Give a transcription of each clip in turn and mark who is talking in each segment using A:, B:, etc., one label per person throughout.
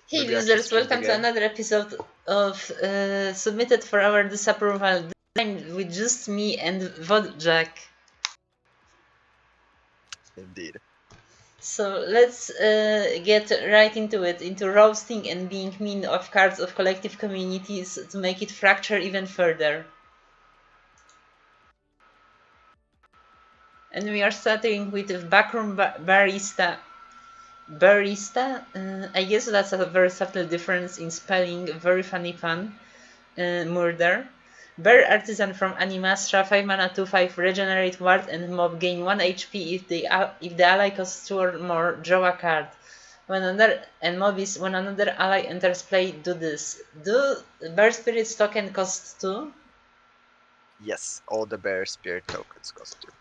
A: Hey
B: Did you actually
A: users,
B: stream the
A: welcome to
B: game?
A: another episode of Submitted for Our Disapproval with just me and wojak.
B: Indeed.
A: So let's get right into it, into roasting and being mean of cards of collective communities to make it fracture even further. And we are starting with backroom barista. Barista? I guess that's a very subtle difference in spelling, very funny pun. Murder. Bear Artisan from Animastra, 5 mana 2/5, regenerate ward and mob, gain 1 HP if the ally costs 2 or more, draw a card. When another ally enters play, do this. Do Bear Spirit's token costs 2?
B: Yes, all the bear spirit tokens cost 2.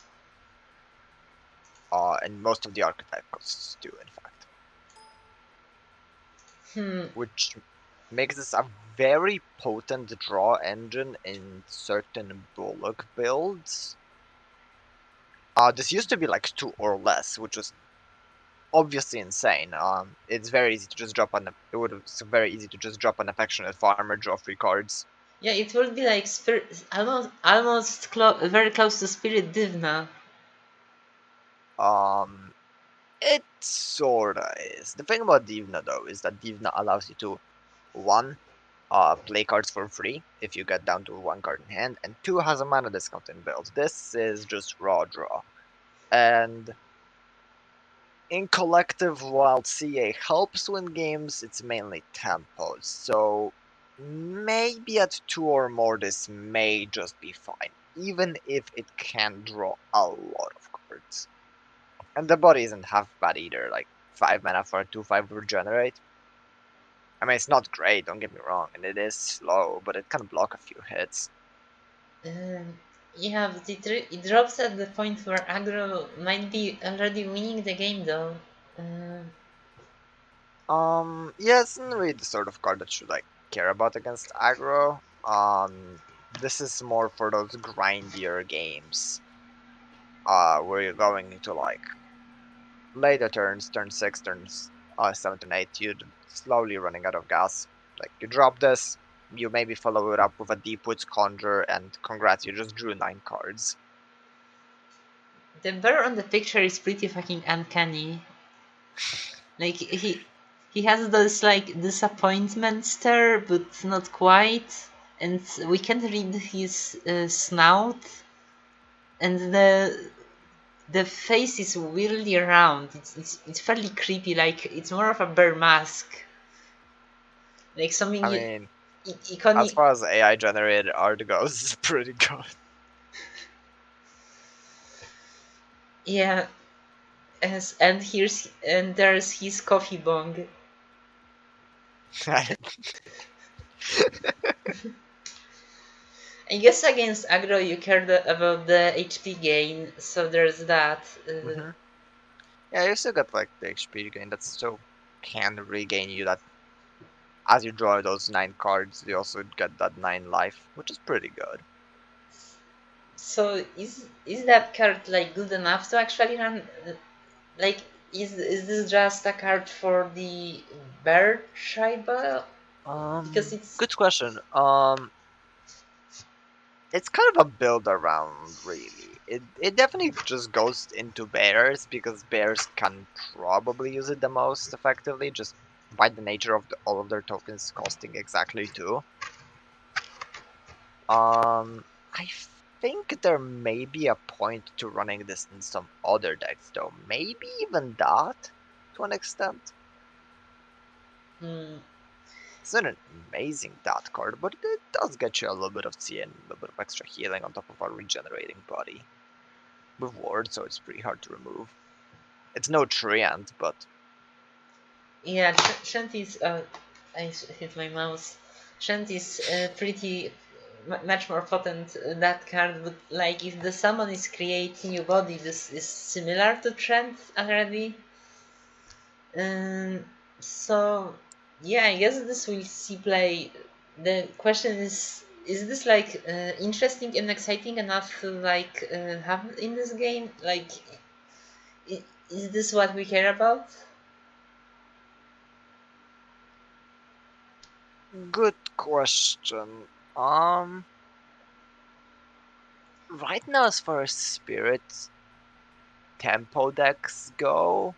B: And most of the archetype costs 2, in fact.
A: Hmm.
B: Which makes this a very potent draw engine in certain bullock builds. This used to be like 2 or less, which was obviously insane. It's very easy to just drop an. It would it's very easy to just drop an affectionate farmer, draw 3 cards.
A: Yeah, it would be like almost very close to Spirit Divna.
B: Um, it sorta is. The thing about Divna though is that Divna allows you to one, play cards for free if you get down to 1 card in hand, and 2 has a mana discount in build. This is just raw draw. And in collective, while CA helps win games, it's mainly tempo. So maybe at 2 or more this may just be fine, even if it can draw a lot of cards. And the body isn't half bad either, like 5 mana for a 2/5 regenerate. I mean, it's not great, don't get me wrong, and it is slow, but it can block a few hits.
A: Um, yeah, but it drops at the point where aggro might be already winning the game though. Uh,
B: Yeah, it's not really the sort of card that you like care about against aggro. This is more for those grindier games, where you're going into like later turns, turn 6, turns 7 and 8, you're slowly running out of gas. Like, you drop this, you maybe follow it up with a Deep Woods Conjure, and congrats, you just drew 9 cards.
A: The bear on the picture is pretty fucking uncanny. Like he has this like disappointment stare, but not quite, and we can't read his snout, and the face is weirdly round. It's fairly creepy. Like it's more of a bear mask, like something
B: I mean, as
A: iconic.
B: far as AI generated art goes, it's pretty good.
A: Yeah, and there's his coffee bong. I guess against aggro you cared about the HP gain, so there's that.
B: Mhm. Yeah, you still got like the HP gain that still can regain you that as you draw those 9 cards, you also get that 9 life, which is pretty good.
A: So is that card like good enough to actually run? Like is this just a card for the bear tribal? Because it's
B: Good question. It's kind of a build around, really. It definitely just goes into bears because bears can probably use it the most effectively, just by the nature of all of their tokens costing exactly 2. I think there may be a point to running this in some other decks, though. Maybe even that, to an extent.
A: hmm,
B: It's not an amazing dot card, but it does get you a little bit of CN and a little bit of extra healing on top of a regenerating body. With ward, so it's pretty hard to remove. It's no treant, but
A: yeah. Shanty's I hit my mouse. Shanty's pretty much more potent that card. But like if the summon is creating new body, this is similar to Trent already. Um, so yeah, I guess this will see play. The question is this like interesting and exciting enough to like have in this game? Like, is this what we care about?
B: Good question. Um, right now, as far as spirit tempo decks go,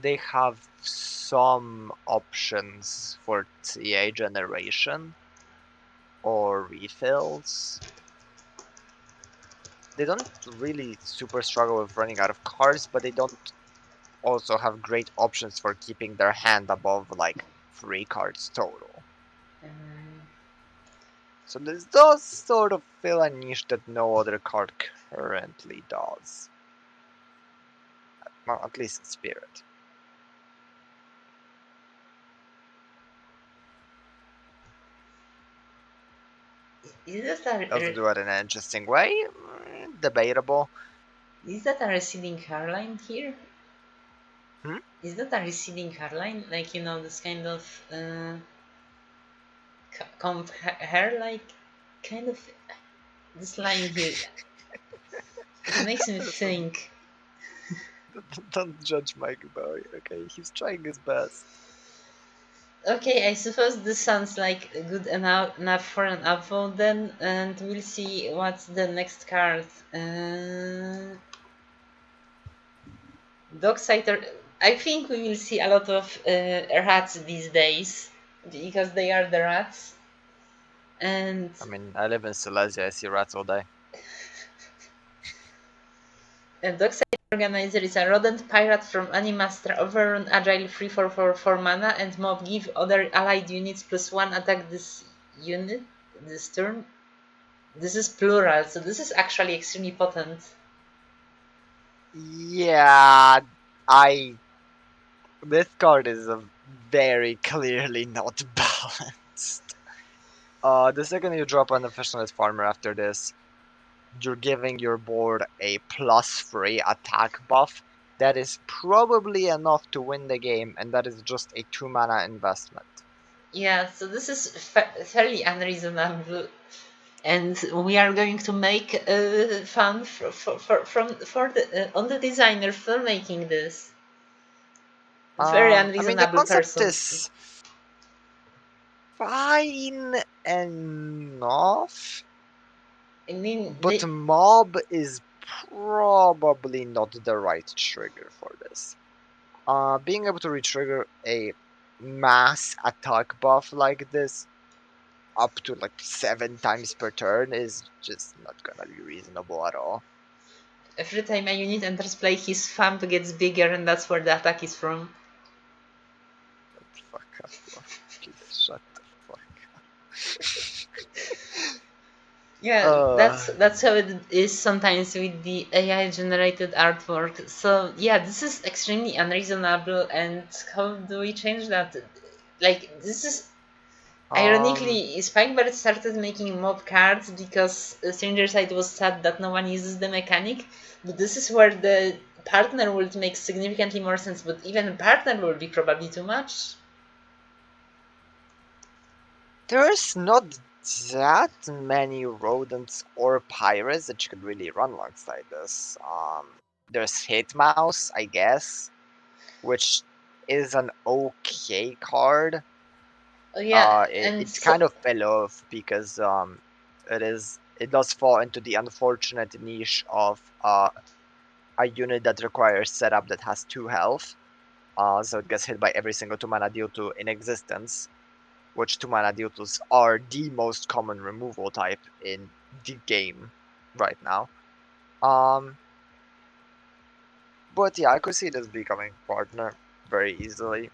B: they have some options for TA generation or refills. They don't really super struggle with running out of cards, but they don't also have great options for keeping their hand above like 3 cards total.
A: Um,
B: So this does sort of fill a niche that no other card currently does. Well, at least in Spirit.
A: is that
B: Does
A: a,
B: do it in an interesting way? Debatable.
A: is that a receding hairline here?
B: Hmm?
A: Is that a receding hairline? Like, this kind of hair, like, kind of this line here. It makes me
B: Listen,
A: think.
B: don't judge Mike Bowie, okay? He's trying his best.
A: Okay, I suppose this sounds like good enough for an upvote then, and we'll see what's the next card. Dogsighter. I think we will see a lot of rats these days because they are the rats. And
B: I mean, I live in Silesia, I see rats all day.
A: a Dockside Organizer is a rodent pirate from Animaster, overrun agile 3 4 mana, and mob give other allied units +1 attack this unit this turn. This is plural, so this is actually extremely potent.
B: Yeah, I. This card is very clearly not balanced. The second you drop an efficient farmer after this, you're giving your board a +3 attack buff. That is probably enough to win the game, and that is just a 2 mana investment.
A: Yeah, so this is fairly unreasonable, and we are going to make fun for the on the designer for making this very
B: I mean, the
A: unreasonable
B: concept
A: person.
B: is fine enough,
A: I mean,
B: but mob is probably not the right trigger for this. Being able to retrigger a mass attack buff like this up to like 7 times per turn is just not gonna be reasonable at all.
A: every time a unit enters play, his thumb gets bigger, and that's where the attack is from.
B: Fuck up, bro. Please shut the fuck
A: Yeah,
B: up.
A: that's how it is sometimes with the AI generated artwork. So yeah, this is extremely unreasonable, and how do we change that? Like, this is
B: Um,
A: ironically, Spikebird started making mob cards because Stranger Side was sad that no one uses the mechanic. But this is where the partner would make significantly more sense. But even a partner will be probably too much.
B: there's not that many rodents or pirates that you could really run alongside this. There's Hitmouse, I guess, which is an okay card.
A: Oh yeah, and
B: It
A: so
B: kind of fell off because it does fall into the unfortunate niche of a unit that requires setup that has 2 health. So it gets hit by every single 2 mana deal to in existence, which 2 mana deal tools are the most common removal type in the game right now. Um, but yeah, I could see this becoming partner very easily.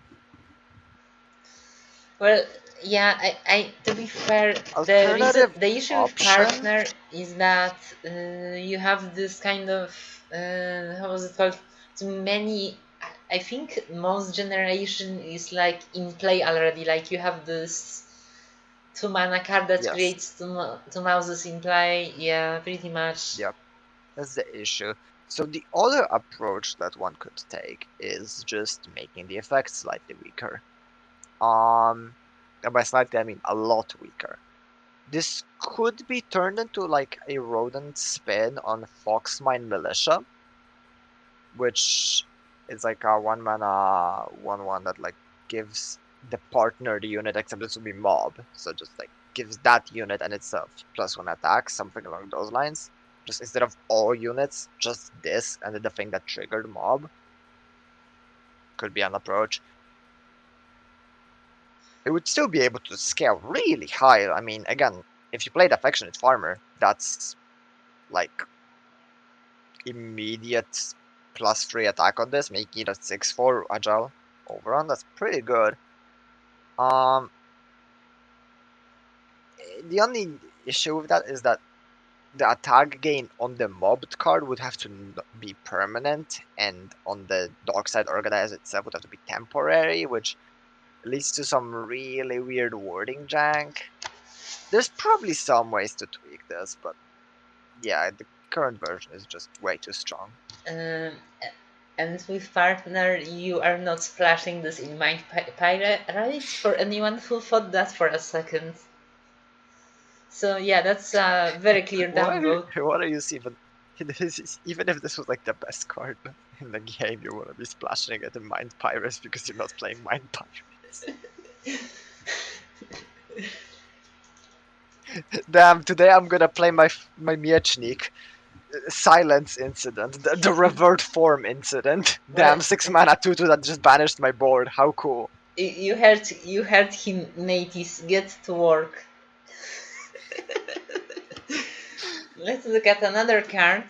A: well, yeah, I to be fair,
B: Alternative
A: the issue with
B: option,
A: partner is that you have this kind of how was it called? Too many. I think most generation is like in play already. Like, you have this 2 mana card that
B: yes,
A: creates two mouses in play. Yeah, pretty much.
B: yep, that's the issue. So the other approach that one could take is just making the effects slightly weaker. And by slightly I mean a lot weaker. This could be turned into like a rodent spin on Foxmine Militia, which is like a 1 mana 1/1 that like gives the partnered unit, except this will be mob. So just like gives that unit and itself +1 attack, something along those lines. Just instead of all units, just this and then the thing that triggered mob could be an approach. It would still be able to scale really high. I mean, again, if you played Affectionate Farmer, that's like immediate +3 attack on this, making it a 6/4 agile overrun. That's pretty good. Um, the only issue with that is that the attack gain on the mobbed card would have to be permanent, and on the dark side organizer itself would have to be temporary, which leads to some really weird wording jank. There's probably some ways to tweak this, but yeah, the current version is just way too strong.
A: Um, and with partner, you are not splashing this in mind pirates for anyone who thought that for a second. So yeah, that's a very clear
B: What
A: downvote.
B: what are you even? Even if this was like the best card in the game, you wanna be splashing it in Mind Pirates because you're not playing Mind Pirates. Damn! Today I'm gonna play my Miecznik Silence Incident, the revert form incident.
A: Well,
B: Damn! 6 mana 2/2 that just banished my board. How cool!
A: you heard him, mateys. Get to work. Let's look at another card,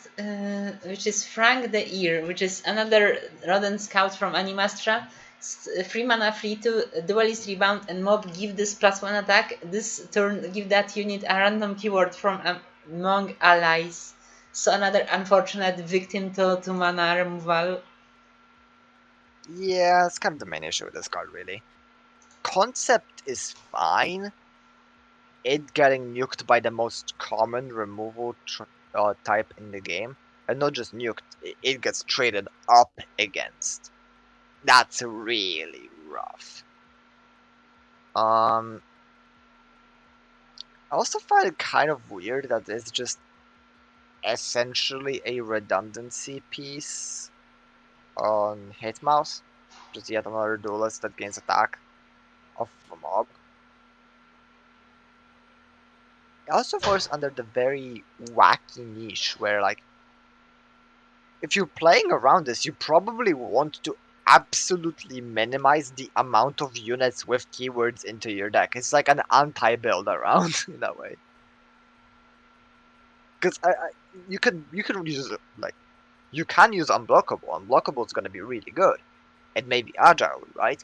A: which is Frank the Ear, which is another Rodent Scout from Animastra. 3 mana, 3/2, Duelist Rebound, and Mob give this +1 attack. This turn, give that unit a random keyword from among allies. So another unfortunate victim to 2 mana removal.
B: Yeah, it's kind of the main issue with this card, really. Concept is fine. It getting nuked by the most common removal type in the game, and not just nuked, it gets traded up against. That's really rough. I also find it kind of weird that it's just essentially a redundancy piece on Hit Mouse. Just yet another duelist that gains attack off of a mob. It also falls under the very wacky niche where, like, if you're playing around this, you probably want to absolutely minimize the amount of units with keywords into your deck. It's like an anti-build around in that way. Because you can use like you can use unblockable. Unblockable is going to be really good. It may be agile, right?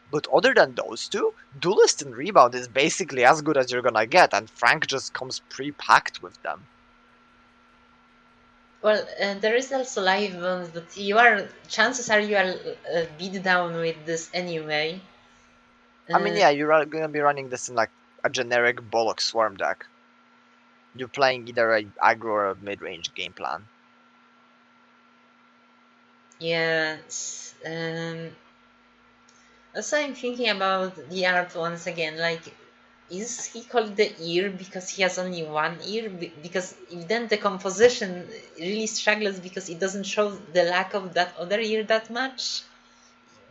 B: But other than those two, Duelist and Rebound is basically as good as you're gonna get, and Frank just comes pre-packed with them.
A: Well, there is also live bonds, but chances are you are beat down with this anyway.
B: I mean,
A: Uh,
B: yeah, you're gonna be running this in like a generic Bollock Swarm deck. You're playing either a aggro or a mid-range game plan.
A: yes. Also, I'm thinking about the art once again. Like, is he called the ear because he has only one ear? Because then the composition really struggles because it doesn't show the lack of that other ear that much.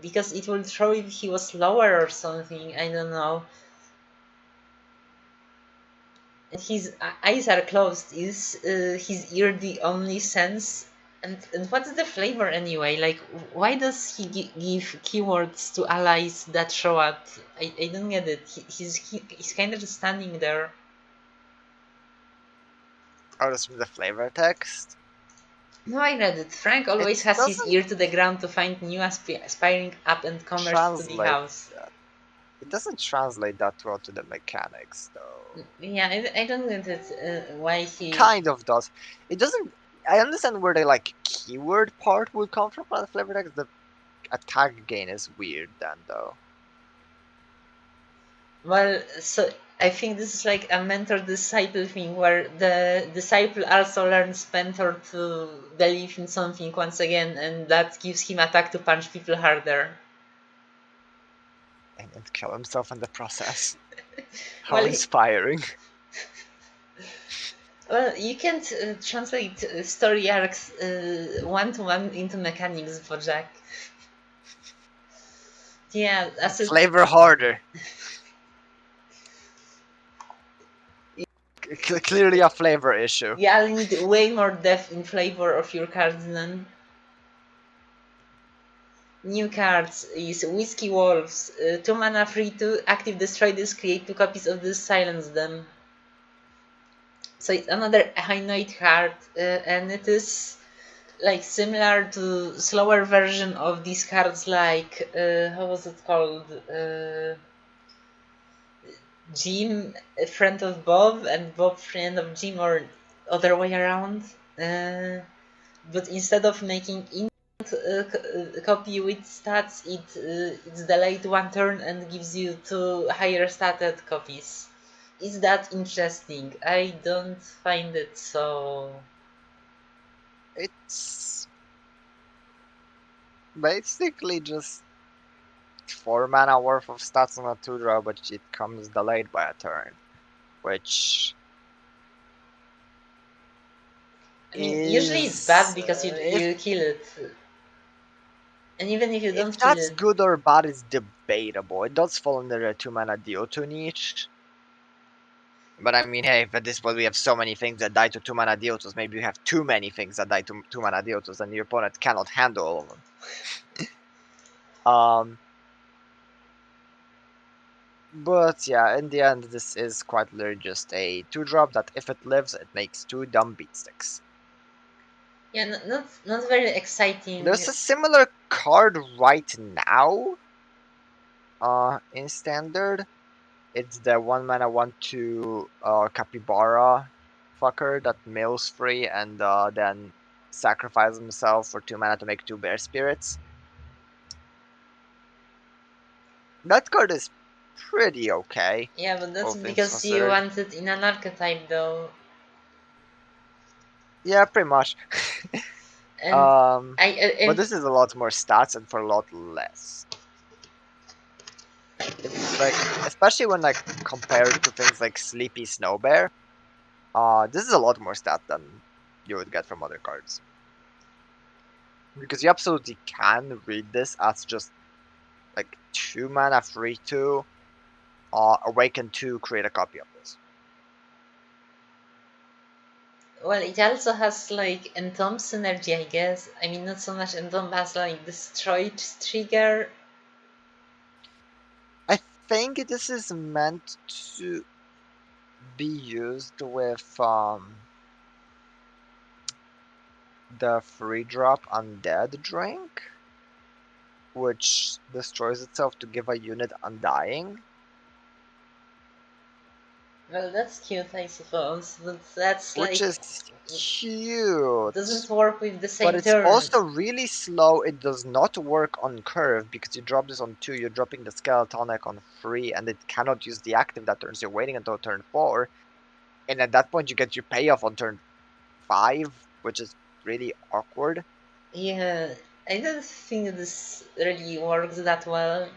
A: Because it will show if he was lower or something. I don't know. His eyes are closed. Is his ear the only sense? And what's the flavor anyway? Like, why does he give keywords to allies that show up? I don't get it. He's kind of just standing there.
B: Oh, that's from the flavor text.
A: No, I read it. Frank
B: It
A: always has his
B: doesn't
A: ear to the ground to find new aspiring up and comers to the
B: translate
A: house.
B: that. It doesn't translate that well to the mechanics, though.
A: Yeah, I don't get it. Why he
B: Kind of does. It doesn't. I understand where the like keyword part would come from the flavor text. The attack gain is weird then, though.
A: Well, so I think this is like a mentor disciple thing where the disciple also learns mentor to believe in something once again, and that gives him attack to punch people harder.
B: And kill himself in the process. How
A: Well,
B: inspiring.
A: you can't translate story arcs one to one into mechanics for Jack. Yeah, as it,
B: Flavor harder. Clearly a flavor issue.
A: yeah, you need way more depth in flavor of your cards then. New cards is Whiskey Wolves. 2 mana free to active destroy this, create 2 copies of this, silence them. So it's another high note card, and it is like similar to slower version of these cards like how was it called? Jim, a friend of Bob, and Bob, friend of Jim, or other way around. But instead of making copy with stats, it's delayed 1 turn and gives you 2 higher stated copies. Is that interesting? I don't find it so.
B: It's basically just 4 mana worth of stats on a 2 drop, but it comes delayed by a turn, which
A: I mean, usually it's bad
B: is
A: because you kill it, and even if you
B: if
A: don't kill
B: that's
A: it,
B: good or bad is debatable. It does fall under a 2 mana Deoto niche. But I mean, hey, at this point we have so many things that die to 2 mana Deotos. Maybe you have too many things that die to 2 mana Deotos, and your opponent cannot handle all of them. Um, but yeah, in the end, this is quite literally just a 2 drop that if it lives, it makes 2 dumb beatsticks.
A: yeah, not very exciting.
B: There's a similar card right now, in standard. It's the 1 mana 1/2 capybara fucker that mills free and then sacrifices himself for 2 mana to make 2 bear spirits. That card is pretty okay,
A: Yeah, but that's
B: all things
A: because you
B: considered.
A: want it in an archetype, though,
B: Yeah, pretty much.
A: and
B: um, but
A: and
B: this is a lot more stats and for a lot less. It's like, especially when like compared to things like Sleepy Snow Bear, this is a lot more stat than you would get from other cards. Because you absolutely can read this as just like 2 mana free to awaken 2, create a copy of this.
A: well, it also has like entomb synergy, I guess. I mean, not so much entomb as like destroy trigger.
B: I think this is meant to be used with the free drop Undead drink, which destroys itself to give a unit Undying,
A: Well, that's cute, I suppose, but that's
B: which
A: like
B: is cute.
A: doesn't work with the
B: But
A: same
B: it's
A: turn.
B: also really slow. It does not work on curve because you drop this on 2, you're dropping the Skeletonic on 3, and it cannot use the active that turns. You're waiting until turn 4, and at that point you get your payoff on turn 5, which is really awkward.
A: Yeah, I don't think this really works that well.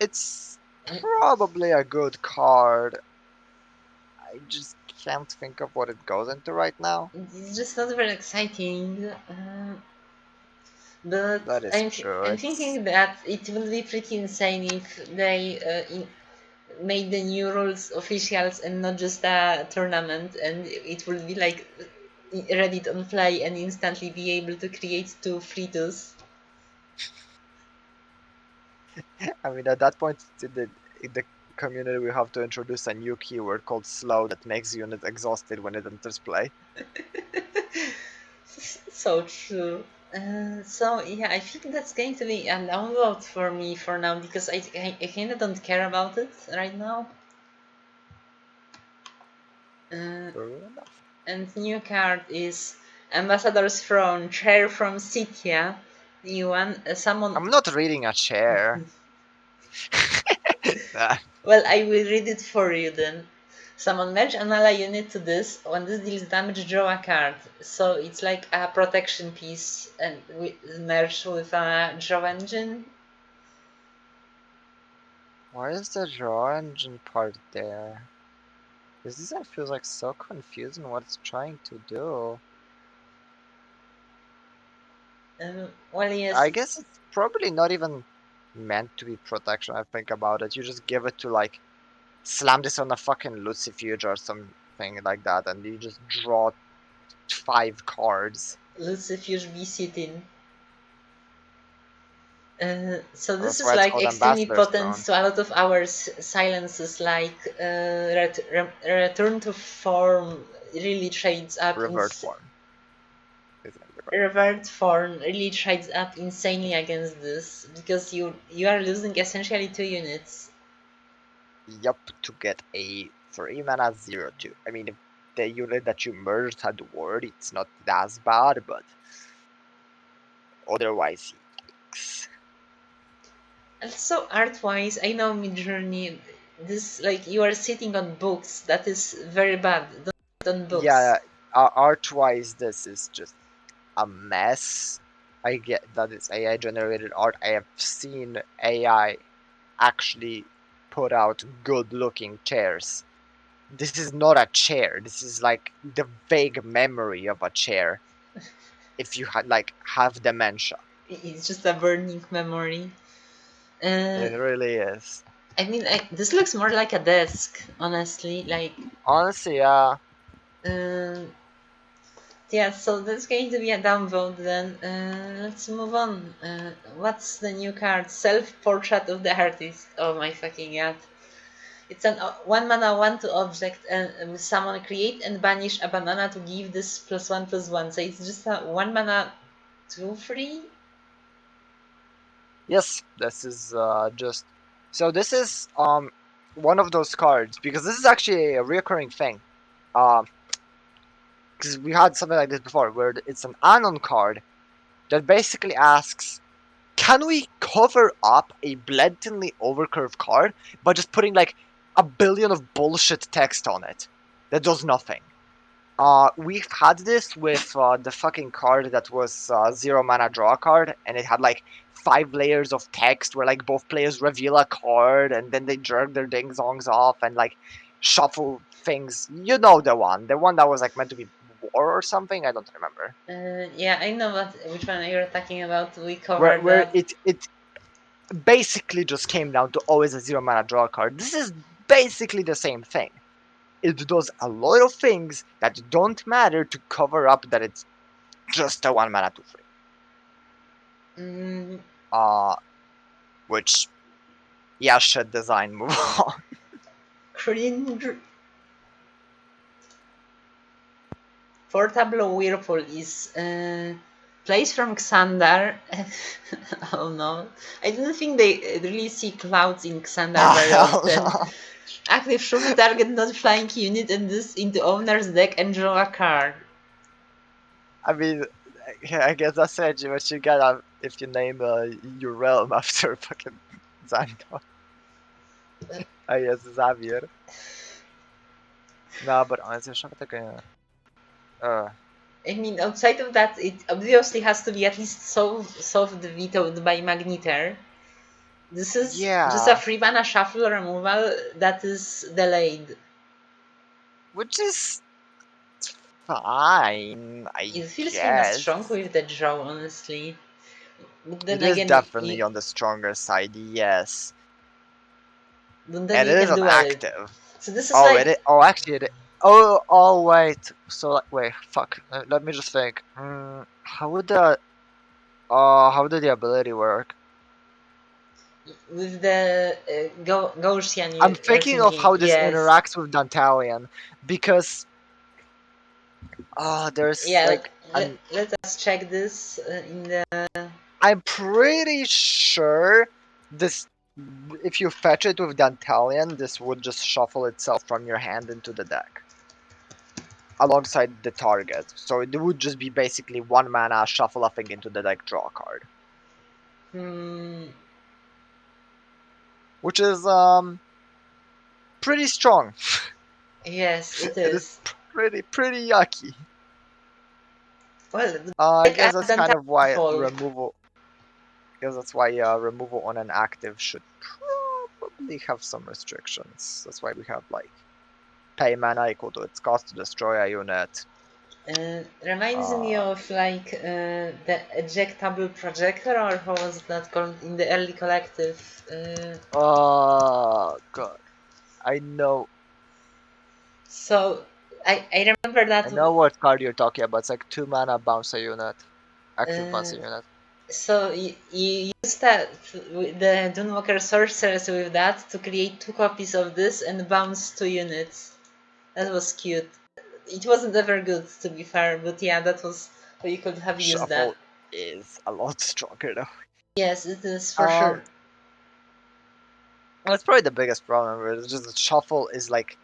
B: It's probably a good card. I just can't think of what it goes into right now.
A: It's just not very exciting. But
B: That is true.
A: I'm
B: It's
A: thinking that it will be pretty insane if they made the new rules officials and not just a tournament, and it will be like Reddit on fly and instantly be able to create 2 free-tos.
B: I mean, at that point, in the community, we have to introduce a new keyword called slow that makes unit exhausted when it enters play.
A: So true. So yeah, I think that's going to be a download for me for now because I kind of don't care about it right now. Uh,
B: True enough.
A: and new card is Ambassador's Throne, Chair from Scythia. New one, someone.
B: I'm not reading a chair. Ah,
A: Well, I will read it for you then. Summon match an ally unit to this. When this deals damage, draw a card. So it's like a protection piece and merged with a draw engine.
B: why is the draw engine part there? This design feels like so confusing what it's trying to do.
A: Well,
B: I
A: yes,
B: guess it's probably not even. meant to be protection. I think about it. You just give it to like slam this on a fucking Lucifuge or something like that, and you just draw 5 cards.
A: Let's if you be sitting. So
B: And
A: this
B: that's
A: is
B: why it's
A: like
B: called
A: extremely
B: Ambassador
A: potent.
B: Stone.
A: So a lot of our silences, like return to form, really trades up.
B: Revert form. Isn't it revert?
A: Revert form really trades up insanely against this because you are losing essentially 2 units.
B: Yup, to get a 3 mana 0/2. I mean, if the unit that you merged had word, it's not as bad, but otherwise, yikes.
A: Also, art-wise, I know Midjourney. This like you are sitting on books. That is very bad. Don't sit on books.
B: Yeah, art-wise, this is just a mess. I get that it's AI generated art. I have seen AI actually put out good looking chairs. This is not a chair. This is like the vague memory of a chair if you had like have dementia.
A: It's just a burning memory. Uh,
B: It really is.
A: I mean, this looks more like a desk, honestly. Like,
B: Honestly,
A: uh, yeah. So that's going to be a downvote. Then let's move on. What's the new card? Self-portrait of the artist. Oh my fucking god! It's an 1 mana 1/2 object, and someone create and banish a banana to give this +1/+1. So it's just a 1 mana 2/3.
B: yes, this is just so this is one of those cards because this is actually a recurring thing. Um, because we had something like this before where it's an anon card that basically asks, can we cover up a blatantly overcurved card by just putting like a billion of bullshit text on it that does nothing? We've had this with the fucking card that was 0 mana draw card, and it had like 5 layers of text where like both players reveal a card and then they jerk their ding zongs off and like shuffle things. You know the one that was like meant to be war or something. I don't remember.
A: Yeah, I know which one you're talking about. We
B: Where
A: covered
B: where
A: that.
B: it basically just came down to always a 0 mana draw card. This is basically the same thing. It does a lot of things that don't matter to cover up that it's just a 1 mana 2/3.
A: Mm,
B: Uh, which, yeah, should design move on.
A: cringe. Portable Whirlpool is place from Xandar. Oh no. I don't think they really see clouds in Xandar
B: Ah,
A: very
B: hell
A: often.
B: no.
A: Active shoot target not flying unit and this into owner's deck and draw a card.
B: I mean, I guess that's what you get if you name your realm after fucking Xandar. I guess Xavier. No, but honestly, що таке? Uh,
A: I mean, outside of that, it obviously has to be at least soft vetoed by Magniter. This is just a
B: yeah,
A: free mana shuffle removal that is delayed.
B: which is fine, I
A: It feels kind of strong
B: guess.
A: with the draw, honestly. But then
B: It is
A: again,
B: definitely on the stronger side, yes.
A: then
B: And
A: you
B: it is
A: can
B: an
A: do it.
B: active.
A: So this is
B: Oh,
A: like
B: Oh, actually, Oh, wait. So, like, wait, fuck. Let me just think. How would the ability work?
A: with the Gaussian
B: I'm
A: you're
B: thinking of
A: thinking.
B: how this
A: Yes.
B: interacts with Dantalion, because there's
A: Yeah.
B: like
A: Let us check this in the.
B: I'm pretty sure this. If you fetch it with Dantalion, this would just shuffle itself from your hand into the deck alongside the target. So it would just be basically 1 mana shuffle a thing into the deck, draw a card,
A: Hmm.
B: which is pretty strong.
A: Yes, it
B: It is
A: is.
B: pretty yucky.
A: Well,
B: I
A: like
B: guess that's
A: than
B: kind of why
A: Titanfall.
B: removal. Because that's why removal on an active should probably have some restrictions. That's why we have like pay mana equal to its cost to destroy a unit.
A: Reminds me
B: Uh,
A: of like the ejectable projector, or how was that called in the early collective?
B: oh god, I know,
A: So I remember
B: I
A: that.
B: know what card you're talking about. It's like 2 mana bouncer unit, active
A: Uh,
B: bouncer unit.
A: so you use that with the Dunewalker sorceress with that to create 2 copies of this and bounce 2 units. That was cute. It wasn't ever good, to be fair, but yeah, that was how you could have used that.
B: Shuffle is a lot stronger though.
A: Yes, it is for
B: Um,
A: sure.
B: that's probably the biggest problem. It's just that shuffle is like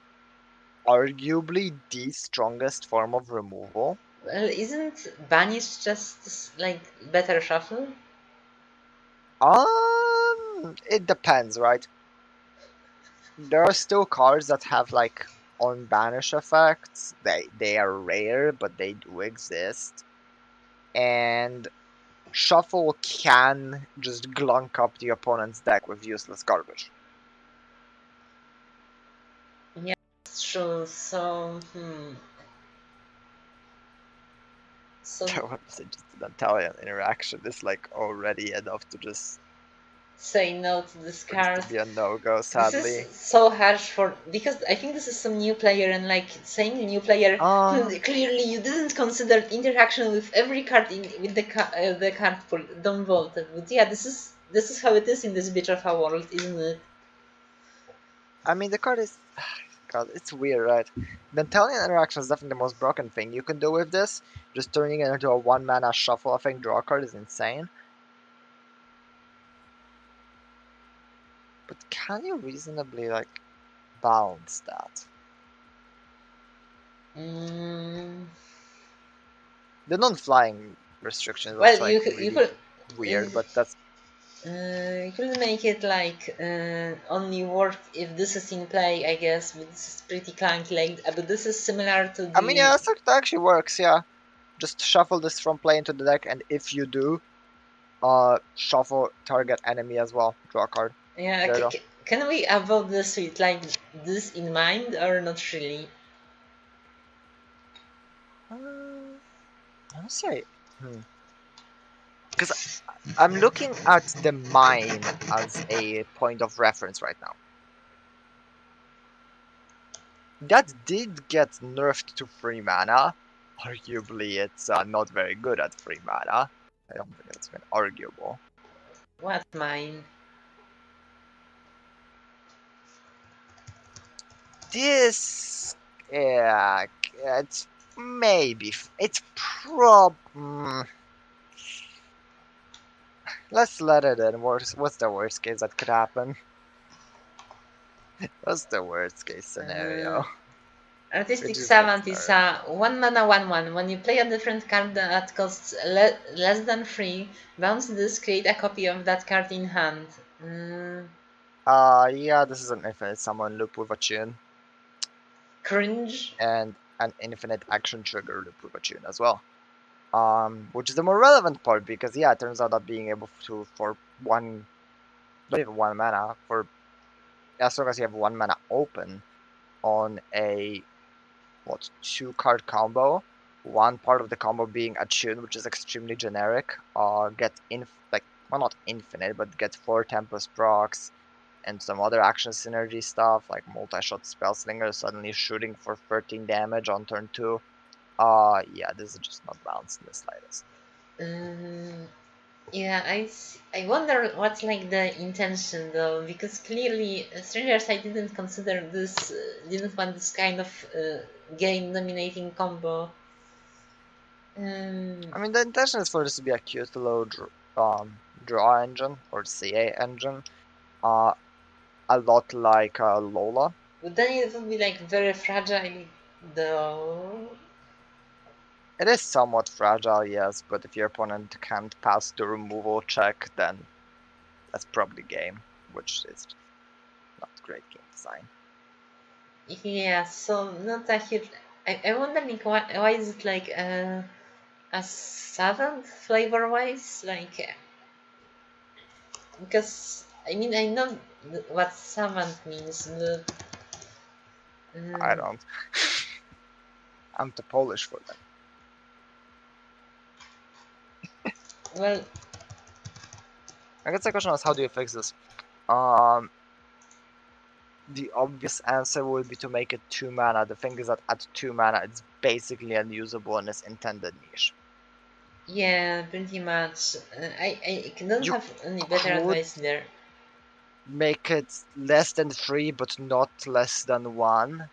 B: arguably the strongest form of removal.
A: Well, isn't Banish just like better shuffle?
B: It depends, right? There are still cards that have like on banish effects. They are rare, but they do exist. And shuffle can just glunk up the opponent's deck with useless garbage.
A: Yeah, that's true. So, so
B: The one just an Italian interaction is like already enough to just
A: say no to this
B: for this to
A: card.
B: be a no go.
A: This is
B: Sadly,
A: so harsh for because I think this is some new player and like saying new player.
B: uh,
A: Clearly, you didn't consider interaction with every card in with the card pool. Don't vote. But yeah, this is how it is in this bitch of a world, isn't it?
B: I mean the card is God, it's weird, right? The Italian interaction is definitely the most broken thing you can do with this. Just turning it into a 1 mana shuffle effect draw card is insane. But can you reasonably like balance that?
A: Mm,
B: The non-flying restriction is
A: well,
B: also like
A: you
B: really
A: could.
B: weird, but that's
A: You could make it like only work if this is in play, I guess, but this is pretty clunky. Like, but this is similar to
B: I mean
A: the
B: yeah, that actually works, yeah. Just shuffle this from play into the deck and if you do, shuffle target enemy as well. Draw a card.
A: yeah.
B: There you go.
A: Can we avoid this with like this in mind or not really?
B: Honestly, because I'm looking at the mine as a point of reference right now. That did get nerfed to 3 mana. Arguably, it's not very good at 3 mana. I don't think it's even arguable.
A: What mine?
B: This, yeah, it's maybe, it's let's let it in. What's the worst case that could happen? What's the worst case
A: Uh,
B: scenario?
A: Artistic
B: Which just gets
A: Savant is
B: nerfed.
A: a 1 mana 1/1. When you play a different card that costs less than 3, bounce this, create a copy of that card in hand. Mm,
B: Yeah, this is an infinite summon loop with a tune,
A: Cringe.
B: and an infinite action trigger loop with a tune as well. Which is the more relevant part because yeah, it turns out that being able to for one, not even 1 mana, for as long as you have 1 mana open on a 2 card combo, one part of the combo being a tune, which is extremely generic, get like well not infinite, but get 4 Tempest procs and some other action synergy stuff like multi-shot spellslinger suddenly shooting for 13 damage on turn 2. Yeah, this is just not balanced in the slightest.
A: Mm, Yeah, I wonder what's like the intention though, because clearly Strangers I didn't consider this, didn't want this kind of game dominating combo. Um,
B: I mean, the intention is for this to be a cute little draw engine or CA engine, uh, a lot like Lola.
A: but then it would be like very fragile though.
B: It is somewhat fragile, yes, but if your opponent can't pass the removal check, then that's probably game, which is not great game design.
A: Yeah, so not a huge. I wonder like why is it like a seventh flavor wise like because I mean I know what seventh means, but.
B: I
A: Um,
B: don't. I'm too Polish for that.
A: Well,
B: I guess the question was, how do you fix this? Um, the obvious answer would be to make it 2 mana. The thing is that at 2 mana, it's basically unusable in its intended niche.
A: yeah, pretty much. I don't
B: You
A: have any better
B: could
A: advice there.
B: make it less than 3, but not less than 1,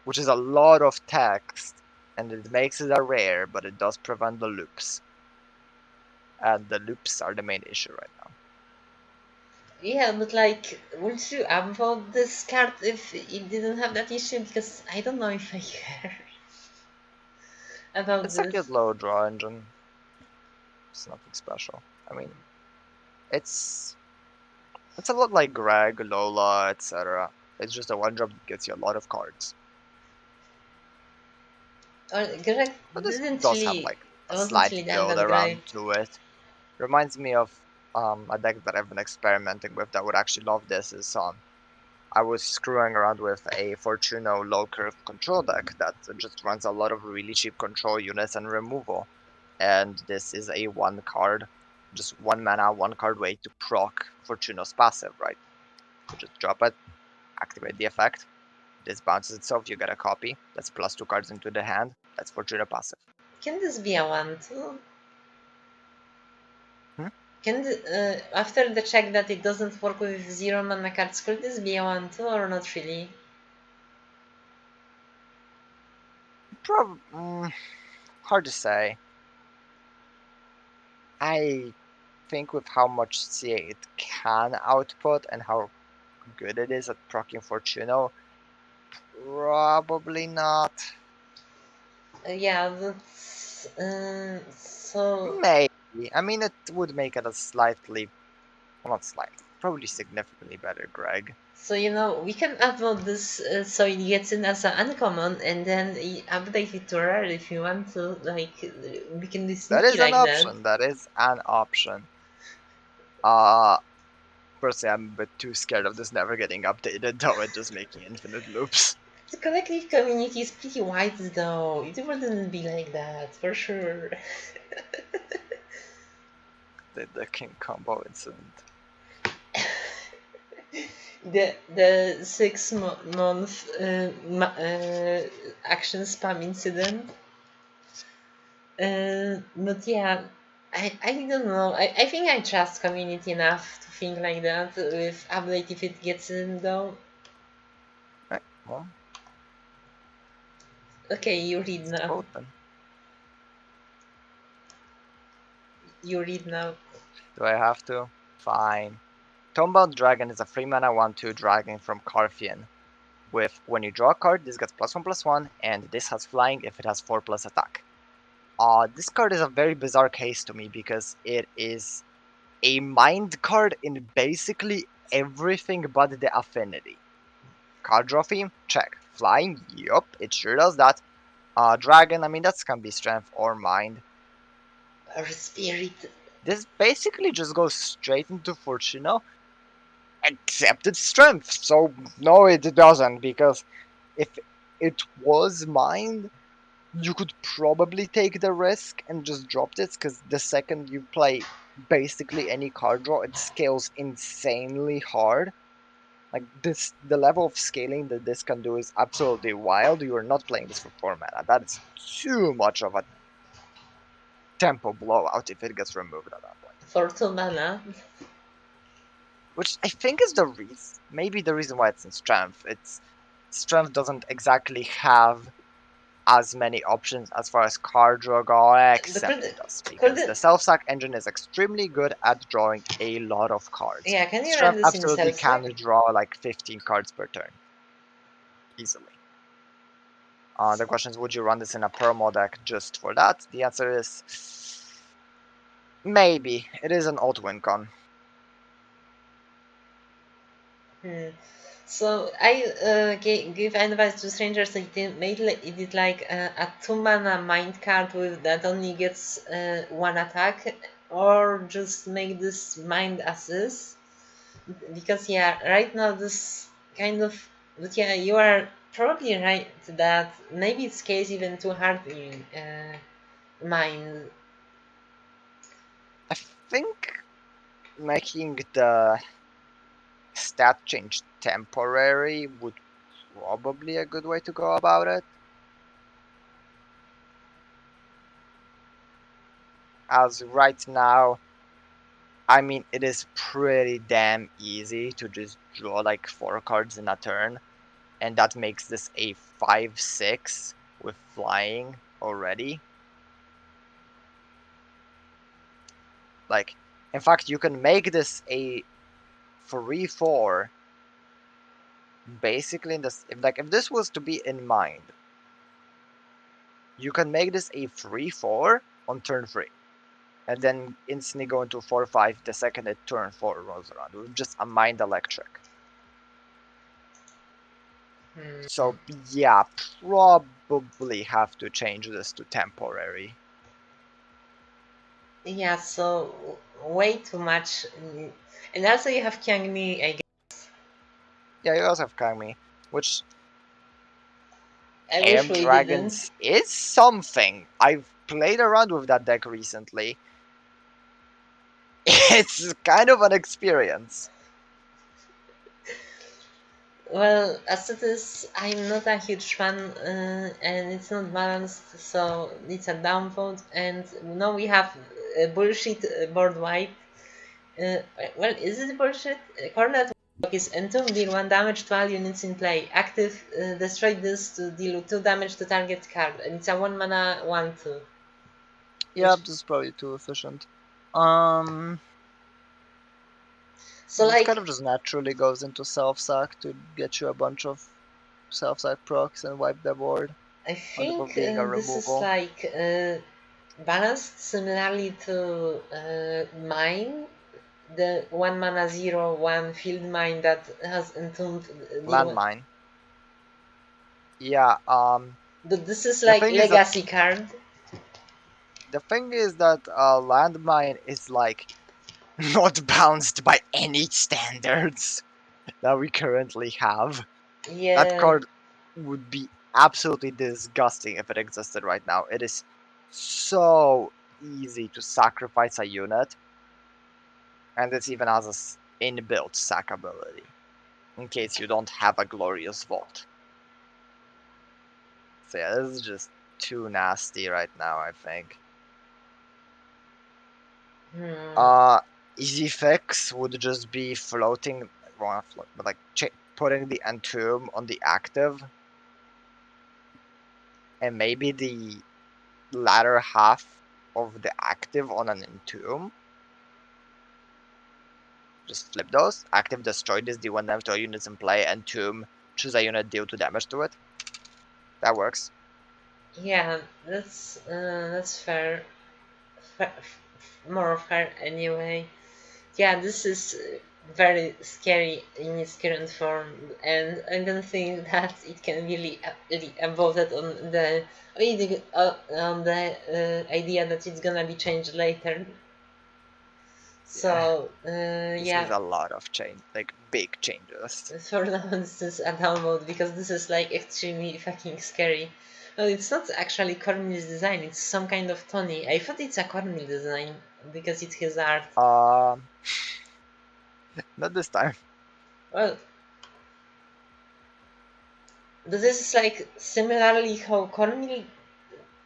B: which is a lot of text, and it makes it a rare, but it does prevent the loops. And the loops are the main issue right now.
A: Yeah, but like, would you upvote this card if it didn't have that issue? Because I don't know if I care about
B: It's a
A: this.
B: cute low draw engine. It's nothing special. I mean, it's it's a lot like Greg, Lola, etc. It's just a one drop that gets you a lot of cards.
A: Or Greg
B: But this
A: didn't
B: does have
A: really,
B: like a
A: wasn't
B: slight
A: really that
B: build
A: that
B: around
A: great.
B: to it. Reminds me of a deck that I've been experimenting with that would actually love this is I was screwing around with a Fortuno low curve control deck that just runs a lot of really cheap control units and removal. And this is a one card, just 1 mana, 1 card way to proc Fortuno's passive, right? You just drop it, activate the effect. This bounces itself, you get a copy. That's plus 2 cards into the hand. That's Fortuna passive.
A: Can this be a one too?
B: Hmm?
A: After the check that it doesn't work with zero mana cards, could this be a one too or not really?
B: Hard to say. I think with how much CA it can output and how good it is at proccing Fortuno, probably not.
A: Yeah, that's so.
B: Maybe. I mean, it would make it a slightly, well, not slightly, probably significantly better, Greg.
A: So we can upload this so it gets in as an uncommon, and then update it to rare if you want to. Like we can be
B: That
A: sneaky
B: is an
A: like that.
B: option. That is an option. Uh, Personally, I'm a bit too scared of this never getting updated, though, and just making infinite loops.
A: The collective community is pretty wide though. It wouldn't be like that for sure.
B: The king combo incident.
A: The 6 month action spam incident. But yeah, I don't know. I think I trust community enough to think like that with update if it gets in though.
B: Right, well,
A: Okay, you read
B: let's
A: now.
B: vote then.
A: You read now.
B: Do I have to? Fine. Tomebound Dragon is a 3 mana 1/2 dragon from Carthian. With when you draw a card, this gets +1/+1, and this has flying if it has 4 plus attack. This card is a very bizarre case to me because it is a mind card in basically everything but the affinity. Card draw theme? Check. Flying? Yup, it sure does that. Dragon, I mean, that can be strength or mind.
A: Her spirit.
B: This basically just goes straight into Fortuna, except it's strength. So, no, it doesn't, because if it was mind, you could probably take the risk and just drop this, because the second you play basically any card draw, it scales insanely hard. Like this, the level of scaling that this can do is absolutely wild. You are not playing this for 4 mana. That is too much of a tempo blowout if it gets removed at that point.
A: For 2 mana.
B: Which I think is the reason, maybe the reason why it's in strength. It's strength doesn't exactly have as many options as far as card draw go,
A: The
B: except it
A: could,
B: does,
A: could
B: because the
A: it,
B: self-sack engine is extremely good at drawing a lot of cards.
A: yeah, can you run
B: Strength
A: this in
B: absolutely
A: self
B: can
A: stack?
B: draw like 15 cards per turn, easily. The question is, would you run this in a permo deck just for that? The answer is maybe. It is an alt win con.
A: Hmm. So I give advice to strangers that it is like a 2 mana mind card with that only gets one attack, or just make this mind assist. Because yeah, right now this kind of, but yeah, you are probably right that maybe it scales even too hard in mind.
B: I think making the stat change temporary would probably a good way to go about it. As right now, I mean, it is pretty damn easy to just draw like 4 cards in a turn, and that makes this a 5/6 with flying already. Like, in fact, you can make this a 3/4 basically in this. If this was to be in mind, you can make this a 3/4 on turn 3, and then instantly go into 4/5 the second it turn 4 rolls around with just a mind electric.
A: Hmm.
B: So yeah, probably have to change this to temporary.
A: Yeah, so way too much. And also you have Kyangmi, I guess.
B: Yeah, you also have Kami, which
A: I wish
B: Am
A: we didn't.
B: Dragons is something. I've played around with that deck recently. It's kind of an experience.
A: Well, as it is, I'm not a huge fan, and it's not balanced, so it's a downvote. And now we have bullshit board wipe. Well, is it bullshit? Cornet is entomb, deal 1 damage to all units in play. Active, destroy this to deal 2 damage to target card. And it's a 1 mana 1 2.
B: Yeah,
A: Which,
B: this is probably too efficient. Um,
A: so,
B: this
A: like,
B: kind of just naturally goes into self-sack to get you a bunch of self-sack procs and wipe the board
A: I
B: on top
A: think
B: of being a
A: this is
B: removal.
A: like balanced similarly to mine, the 1 mana 0/1 field mine that has entombed deal 1.
B: Landmine. Yeah,
A: But this is
B: the
A: like
B: thing is that
A: legacy card.
B: landmine is like not balanced by any standards that we currently have. That
A: Yeah,
B: card would be absolutely disgusting if it existed right now. It is so easy to sacrifice a unit, and it even has a inbuilt sack ability in case you don't have a glorious vault. So yeah, this is just too nasty right now, I think.
A: hmm.
B: Uh, Easy fix would just be floating, well, not float, but like putting the entomb on the active, and maybe the latter half of the active on an entomb. Just flip those. Active destroy this, deal 1 damage to all units in play, and tomb, choose a unit, deal 2 damage to it.
A: Yeah, that's fair. More fair anyway. Yeah, this is very scary in its current form, and I don't think that it can really evolve it on the idea that it's gonna be changed later.
B: Yeah,
A: So
B: this is
A: yeah,
B: a lot of change, like big changes.
A: for now this is a download because this is like extremely fucking scary. Well, it's not actually Cornel's design; it's some kind of Tony. I thought it's a Cornel design because it's his art.
B: Um, Not this time.
A: Well, this is like similarly how Cornel,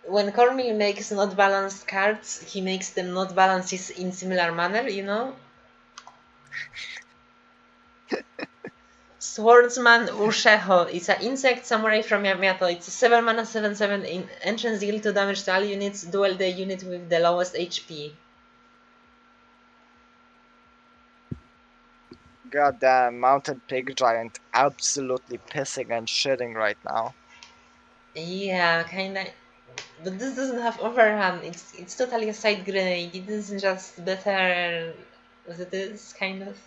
A: when Cornel makes not balanced cards, he makes them not balanced in similar manner, you know? Swordsman Ursheho. It's an insect samurai from Yamato. It's a 7 mana 7/7 in entrance, deal 2 damage to all units, duel the unit with the lowest HP.
B: Goddamn mountain pig giant, absolutely pissing and shitting right now.
A: Yeah, kinda. But this doesn't have overhand. It's totally a side grenade. It isn't just better as it is, kind of.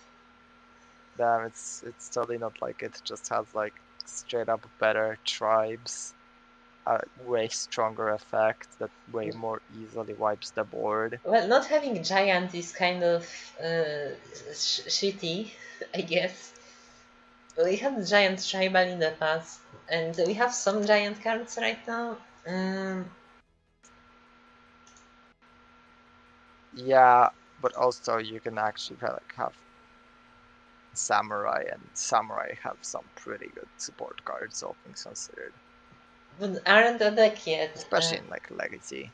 B: Damn, it's totally not like it. Just has like straight up better tribes, a way stronger effect that way more easily wipes the board.
A: Well, not having giant is kind of shitty, I guess. We had giant tribal in the past, and we have some giant cards right now. Um,
B: Yeah, but also you can actually like have samurai, and samurai have some pretty good support cards, all things considered,
A: but aren't a deck yet.
B: especially in like legacy.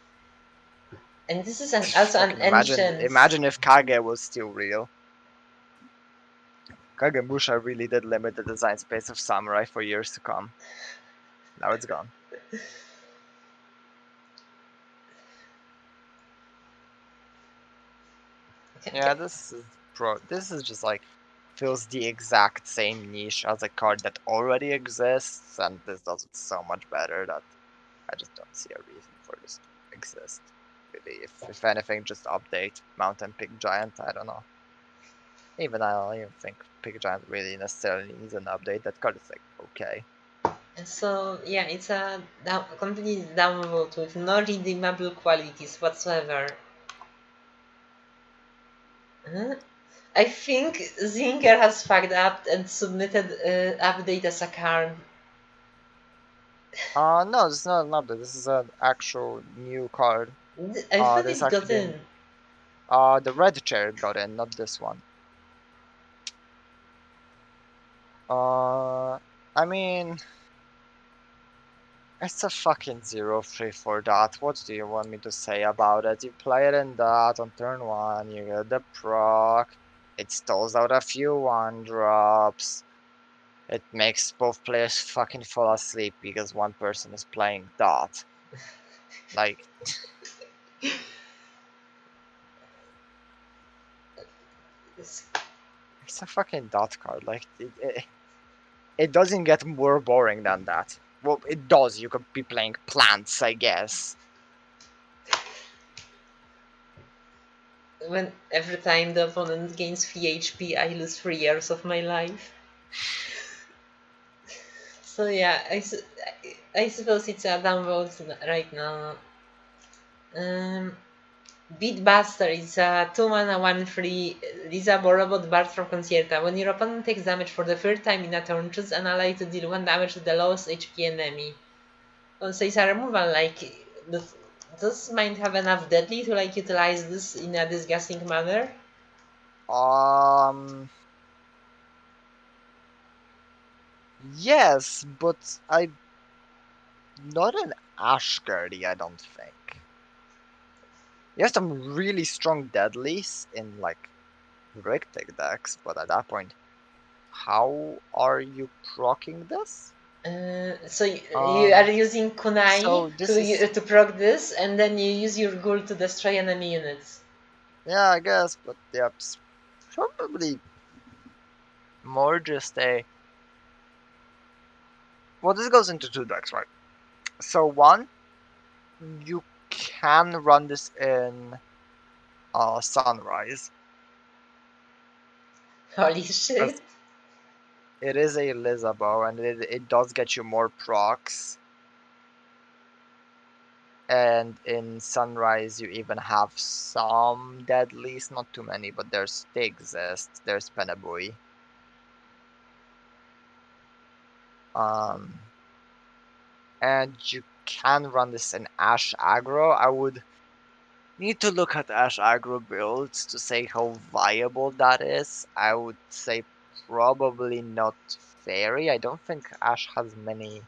A: And this is also an
B: Fucking
A: ancient.
B: imagine if Kage was still real. Kagemusha really did limit the design space of samurai for years to come. Now it's gone. Yeah, this is just like fills the exact same niche as a card that already exists, and this does it so much better that I just don't see a reason for this to exist. Really, if anything, just update Mountain Pig Giant. I don't know. Even I don't even think Pig Giant really necessarily needs an update. That card is like okay.
A: And so yeah, it's a completely downvote with no redeemable qualities whatsoever. Huh? I think Zinger has fucked up and submitted update as a card.
B: No, this is not an update. This is an actual new card.
A: I thought
B: This
A: it got
B: actually
A: in.
B: didn't. The red chair got in, not this one. I mean, it's a fucking 0-3 for that. What do you want me to say about it? You play it in that on turn 1, you get the proc, it stalls out a few 1-drops, it makes both players fucking fall asleep because one person is playing dot. Like, it's a fucking dot card. Like, it doesn't get more boring than that. Well, it does. You could be playing plants, I guess.
A: When every time the opponent gains 3 HP, I lose 3 years of my life. So yeah, I suppose it's a downvote right now. Um, Beatbuster is a 2 mana 1/3 Disable robot bard from Concerta. When your opponent takes damage for the third time in a turn, choose an ally to deal 1 damage to the lowest HP enemy. So it's a removal, like, does Mind have enough deadly to like utilize this in a disgusting manner?
B: Um, yes, but I not an Ashgardy, I don't think. You have some really strong deadlies in like Rictic decks, but at that point, how are you proccing this?
A: So you are
B: Um,
A: using Kunai
B: so this is
A: to proc this, and then you use your ghoul to destroy enemy units.
B: yeah, I guess, but yeah, it's probably more just a. Well, this goes into two decks, right? So one, you can run this in Sunrise,
A: Holy
B: as
A: shit!
B: it is a Lizabo, and it does get you more procs. And in Sunrise, you even have some deadlies, not too many, but they exist. There's Penabui. Um, and you can run this in Ash aggro. I would need to look at Ash aggro builds to say how viable that is. I would say probably not very. I don't think Ash has many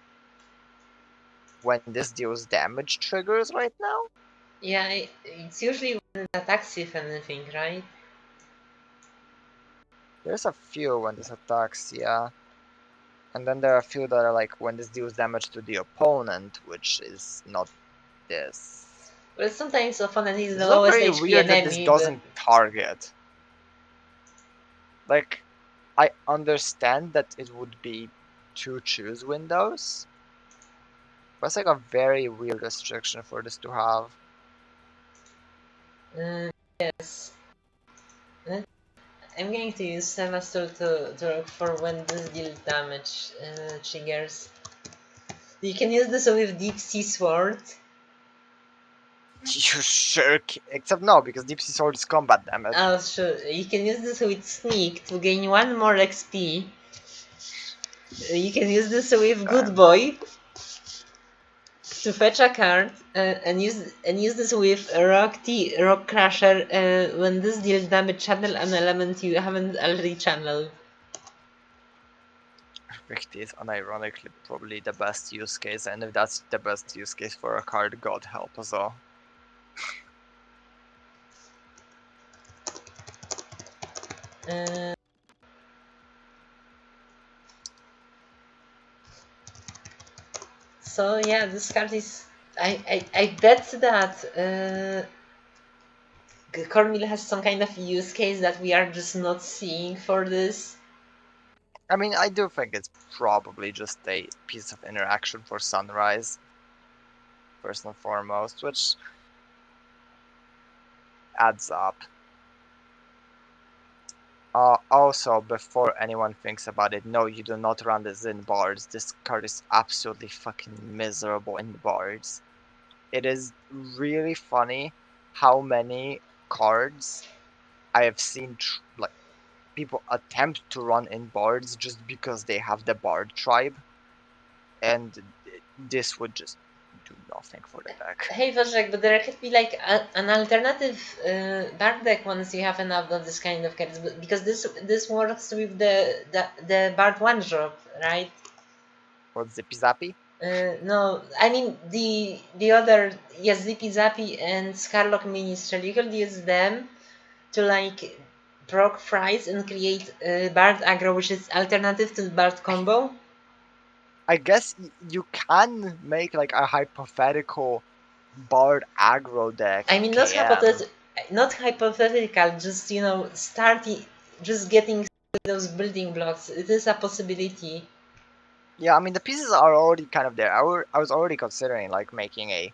B: when this deals damage triggers right now.
A: Yeah, it's usually when it attacks, if anything, right?
B: There's a few when this attacks, yeah. And then there are a few that are like when this deals damage to the opponent, which is not this.
A: Well, sometimes opponent is
B: It's
A: the
B: also
A: lowest
B: very
A: HP
B: weird that this
A: enemy, but
B: doesn't target. Like, I understand that it would be two choose windows, but it's like a very weird restriction for this to have.
A: yes. Uh, I'm going to use Semester to look for when this deal damage triggers. You can use this with Deep Sea Sword.
B: You sure? Except no, because Deep Sea Sword is combat damage.
A: Also, you can use this with Sneak to gain 1 more XP. You can use this with Good
B: Damn.
A: Boy. to fetch a card and use this with a rock crusher when this deals damage, channel an element you haven't already channeled.
B: Rikti is unironically probably the best use case, and if that's the best use case for a card, God help us all.
A: Uh, so yeah, this card is. I bet that Cornmeal has some kind of use case that we are just not seeing for this.
B: I mean, I do think it's probably just a piece of interaction for Sunrise, first and foremost, which adds up. Also, before anyone thinks about it, no, you do not run this in bards. This card is absolutely fucking miserable in bards. It is really funny how many cards I have seen like people attempt to run in bards just because they have the bard tribe, and this would just do nothing for the deck.
A: Hey Wojak, but there could be like an alternative bard deck once you have enough of this kind of cards, because this works with the bard one drop, right?
B: What's Zippy Zappy?
A: No, I mean the other, yes, Zippy Zappy and Scarlock Minister. You could use them to like proc fries and create Bard aggro, which is alternative to the Bard combo.
B: I guess you can make like a hypothetical bard aggro deck
A: I mean,
B: KM.
A: not hypothetical, just starting, just getting those building blocks. It is a possibility.
B: Yeah, I mean the pieces are already kind of there. I was already considering like making a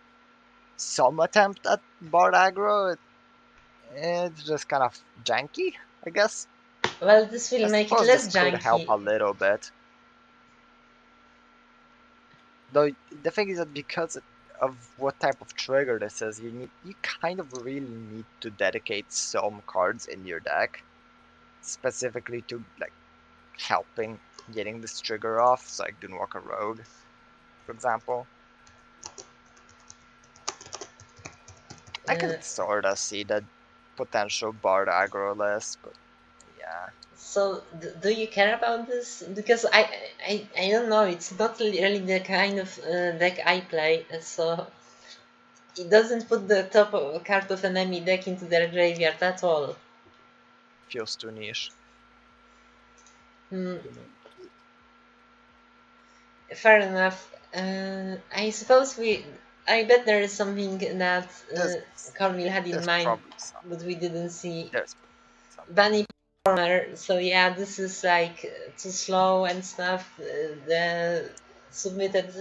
B: some attempt at bard aggro. It's just kind of janky, I guess.
A: Well, this
B: I
A: will make it
B: suppose this
A: less
B: could help
A: janky.
B: a little bit. Though the thing is that because of what type of trigger this is, you kind of really need to dedicate some cards in your deck specifically to like helping getting this trigger off. So like Dunwalker Rogue, for example. I
A: Uh,
B: can sort of see the potential Bard aggro list, but yeah.
A: so, do you care about this? Because I don't know. It's not really the kind of deck I play, so it doesn't put the top of card of enemy deck into their graveyard at all.
B: Feels too niche.
A: Hmm, fair enough. I suppose we. I bet there is something that
B: There's
A: Cornel had in
B: there's
A: mind,
B: probably some.
A: but we didn't see.
B: There's something.
A: Bunny Farmer. So yeah, this is like too slow and stuff. The submitted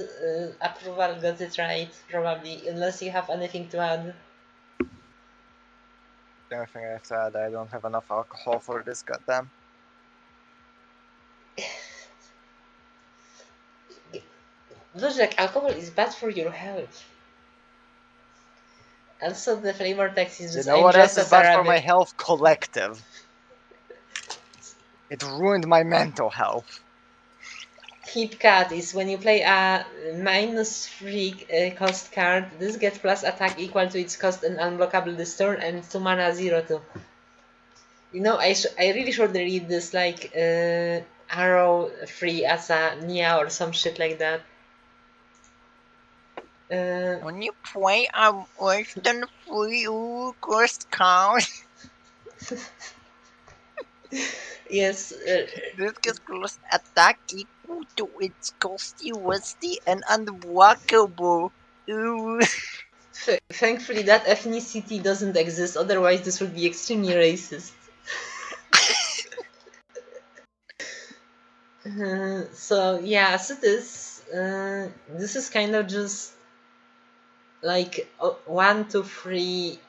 A: approval got it right, probably, unless you have anything to add.
B: The only thing I have to add, I don't have enough alcohol for this, goddamn.
A: Looks like alcohol is bad for your health. Also, the flavor text is
B: You
A: just
B: know
A: I'm
B: what else
A: dressed
B: is
A: as a
B: bad for my
A: rabbit.
B: health? Collective. It ruined my mental health.
A: Hip cut is when you play a -3 cost card. This gets plus attack equal to its cost and unblockable this turn, and 2 mana 0/2. I really should read this like arrow free as a Nia or some shit like that. Uh,
B: When you play a worse than free cost count,
A: yes,
B: this gets plus attack equal to its cost USD and unblockable. Ooh.
A: thankfully that ethnicity doesn't exist. Otherwise, this would be extremely racist. So yeah, so this is kind of just like 1, 2, 3.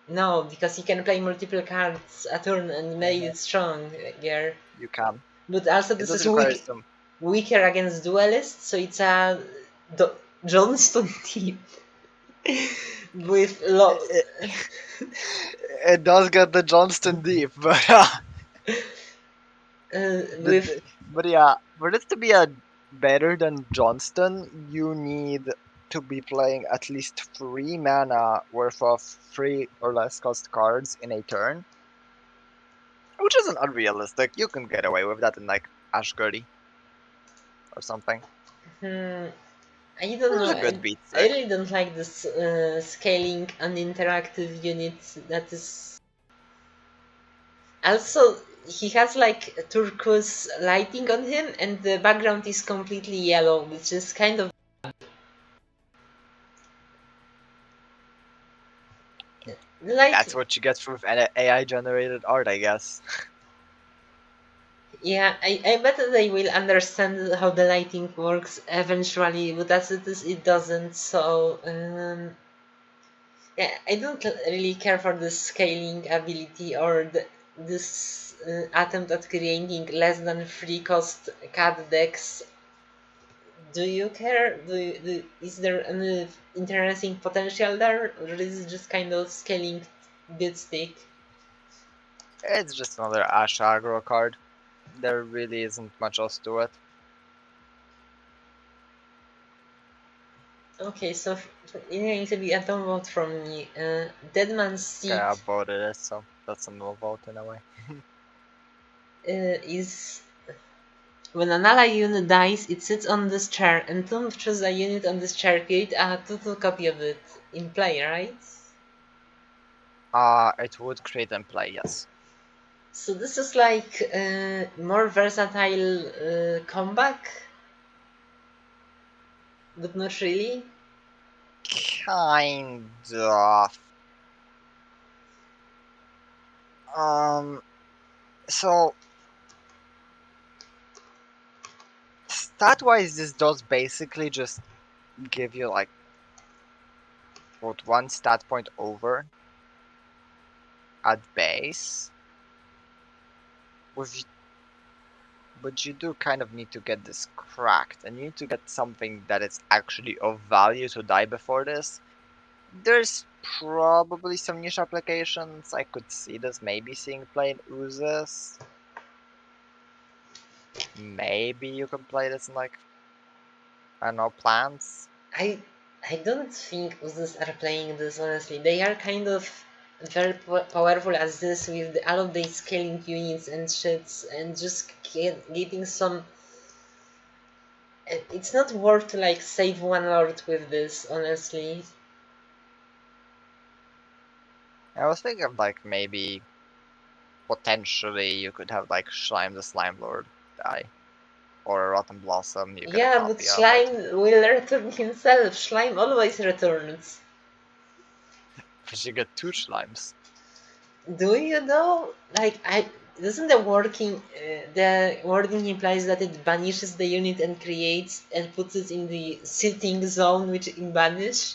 A: No, because you can play multiple cards a turn and make it strong. Yeah.
B: You can.
A: But also
B: It
A: this
B: does
A: is
B: require some.
A: weaker against duelists, so it's a Johnston team with
B: It, it does get the Johnston deep, but
A: with
B: but yeah, for this to be a better than Johnston, you need to be playing at least 3 mana worth of 3 or less cost cards in a turn, which isn't unrealistic. You can get away with that in like Ashgurdy or something.
A: Hmm, I don't
B: This
A: know.
B: is a good beat
A: I
B: stick.
A: really don't like this scaling an interactive unit that is. Also, he has like turquoise lighting on him, and the background is completely yellow, which is kind of
B: That's
A: like.
B: what you get with AI generated art, I guess.
A: Yeah, I bet that they will understand how the lighting works eventually, but as it is, it doesn't. So, yeah, I don't really care for the scaling ability or this attempt at creating less than free cost card decks. Do you care? Is there any interesting potential there, or is it just kind of scaling bit stick?
B: It's just another Ash aggro card. There really isn't much else to it.
A: Okay, so it needs to be a download from me. Dead Man's
B: Okay,
A: Seat
B: I voted it, so that's a no vote in a way.
A: is when an ally unit dies, it sits on this chair, and don't choose a unit on this chair, create a 2-2 copy of it in play, right?
B: It would create and play, yes.
A: So this is like more versatile comeback, but not really.
B: Kind of. Um, so stat-wise, this does basically just give you like what 1 stat point over at base. With but you do kind of need to get this cracked, and you need to get something that is actually of value to die before this. There's probably some niche applications. I could see this maybe seeing play in oozes. Maybe you can play this in like, I don't know, plants.
A: I I don't think Uzis are playing this honestly. They are kind of very powerful as this with all of the scaling units and shits and just getting some. It's not worth to like save one lord with this honestly.
B: I was thinking of like maybe potentially you could have like Slime the Slime Lord die. Or a Rotten Blossom, you get a
A: Yeah, but
B: copy of it.
A: Schleim will return himself. Schleim always returns.
B: Because you get 2 Slimes.
A: Do you know? Like, I doesn't the wording implies that it banishes the unit and creates and puts it in the sitting zone, which in banish.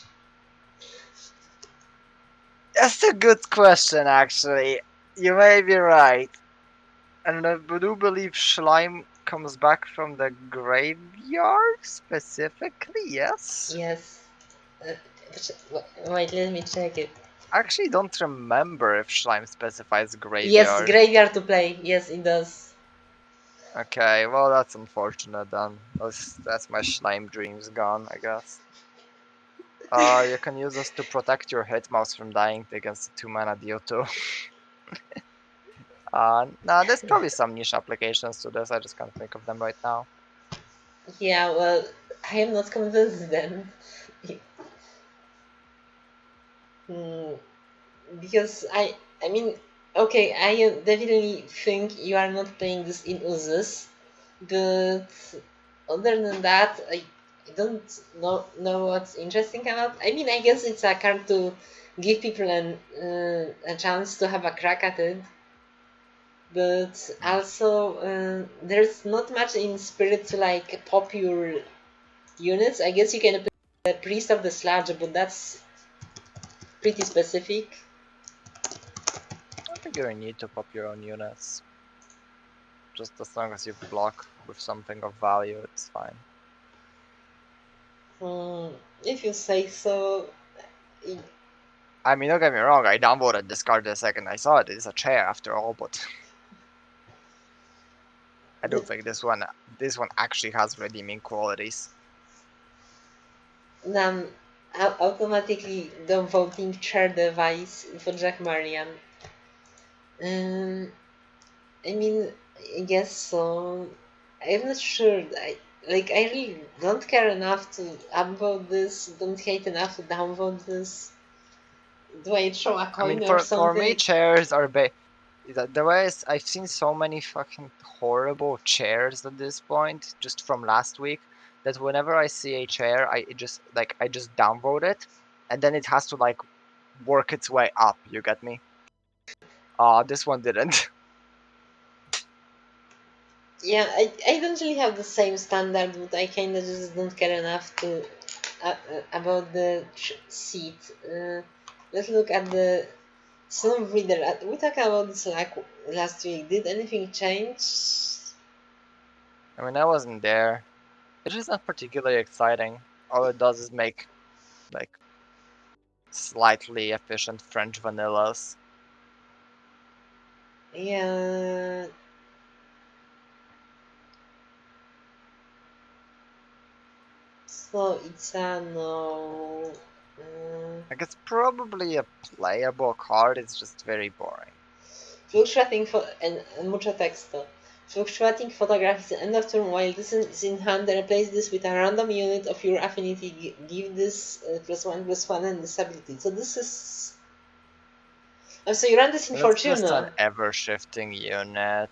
B: That's a good question, actually. You may be right. And I do believe Schleim comes back from the graveyard specifically, yes?
A: Yes. Uh, wait, let me check it.
B: I actually don't remember if Schleim specifies
A: Yes,
B: graveyard.
A: graveyard to play. Yes, it does.
B: Okay, well that's unfortunate then. That's my Schleim dreams gone, I guess. You can use this to protect your hit mouse from dying against the 2 mana deal too. No, there's probably some niche applications to this. I just can't think of them right now.
A: Yeah, well, I am not convinced then. Hmm, because I mean, okay, I definitely think you are not playing this in Uzus, but other than that, I don't know what's interesting about. I mean, I guess it's a card to give people a chance to have a crack at it, but
B: Mm.
A: also there's not much in spirit to like pop your units. I guess you can play the priest of the sludge, but that's pretty specific.
B: I don't think you don't need to pop your own units. Just as long as you block with something of value, it's fine.
A: Hmm, if you say so.
B: I mean, don't get me wrong, I downvoted this card the second I saw it. It's a chair after all, but I do
A: The,
B: think this one actually has redeeming qualities.
A: then automatically downvoting chair device for Jack Marian. Um, I mean, I guess so. I'm not sure. I really don't care enough to upvote this. Don't hate enough to downvote this. Do I throw a
B: I mean,
A: coin or
B: for me,
A: something?
B: chairs are the way I've seen so many fucking horrible chairs at this point, just from last week, that whenever I see a chair, I just downvote it, and then it has to like work its way up. You get me? This one didn't.
A: Yeah, I don't really have the same standard, but I kind of just don't care enough to about the seat. Let's look at the Snow Reader. We talked about this like last week. Did anything change?
B: I mean, I wasn't there. It is not particularly exciting. All it does is make like slightly efficient French vanillas.
A: Yeah, so it's a no.
B: Like it's probably a playable card. It's just very boring.
A: Fluctuating and mucho texto. Fluctuating photograph is end of turn while this is in hand. Replace this with a random unit of your affinity. Give this +1/+1 and this ability. So this is. Oh, so you run this in
B: It's just an
A: Fortuna.
B: ever shifting unit.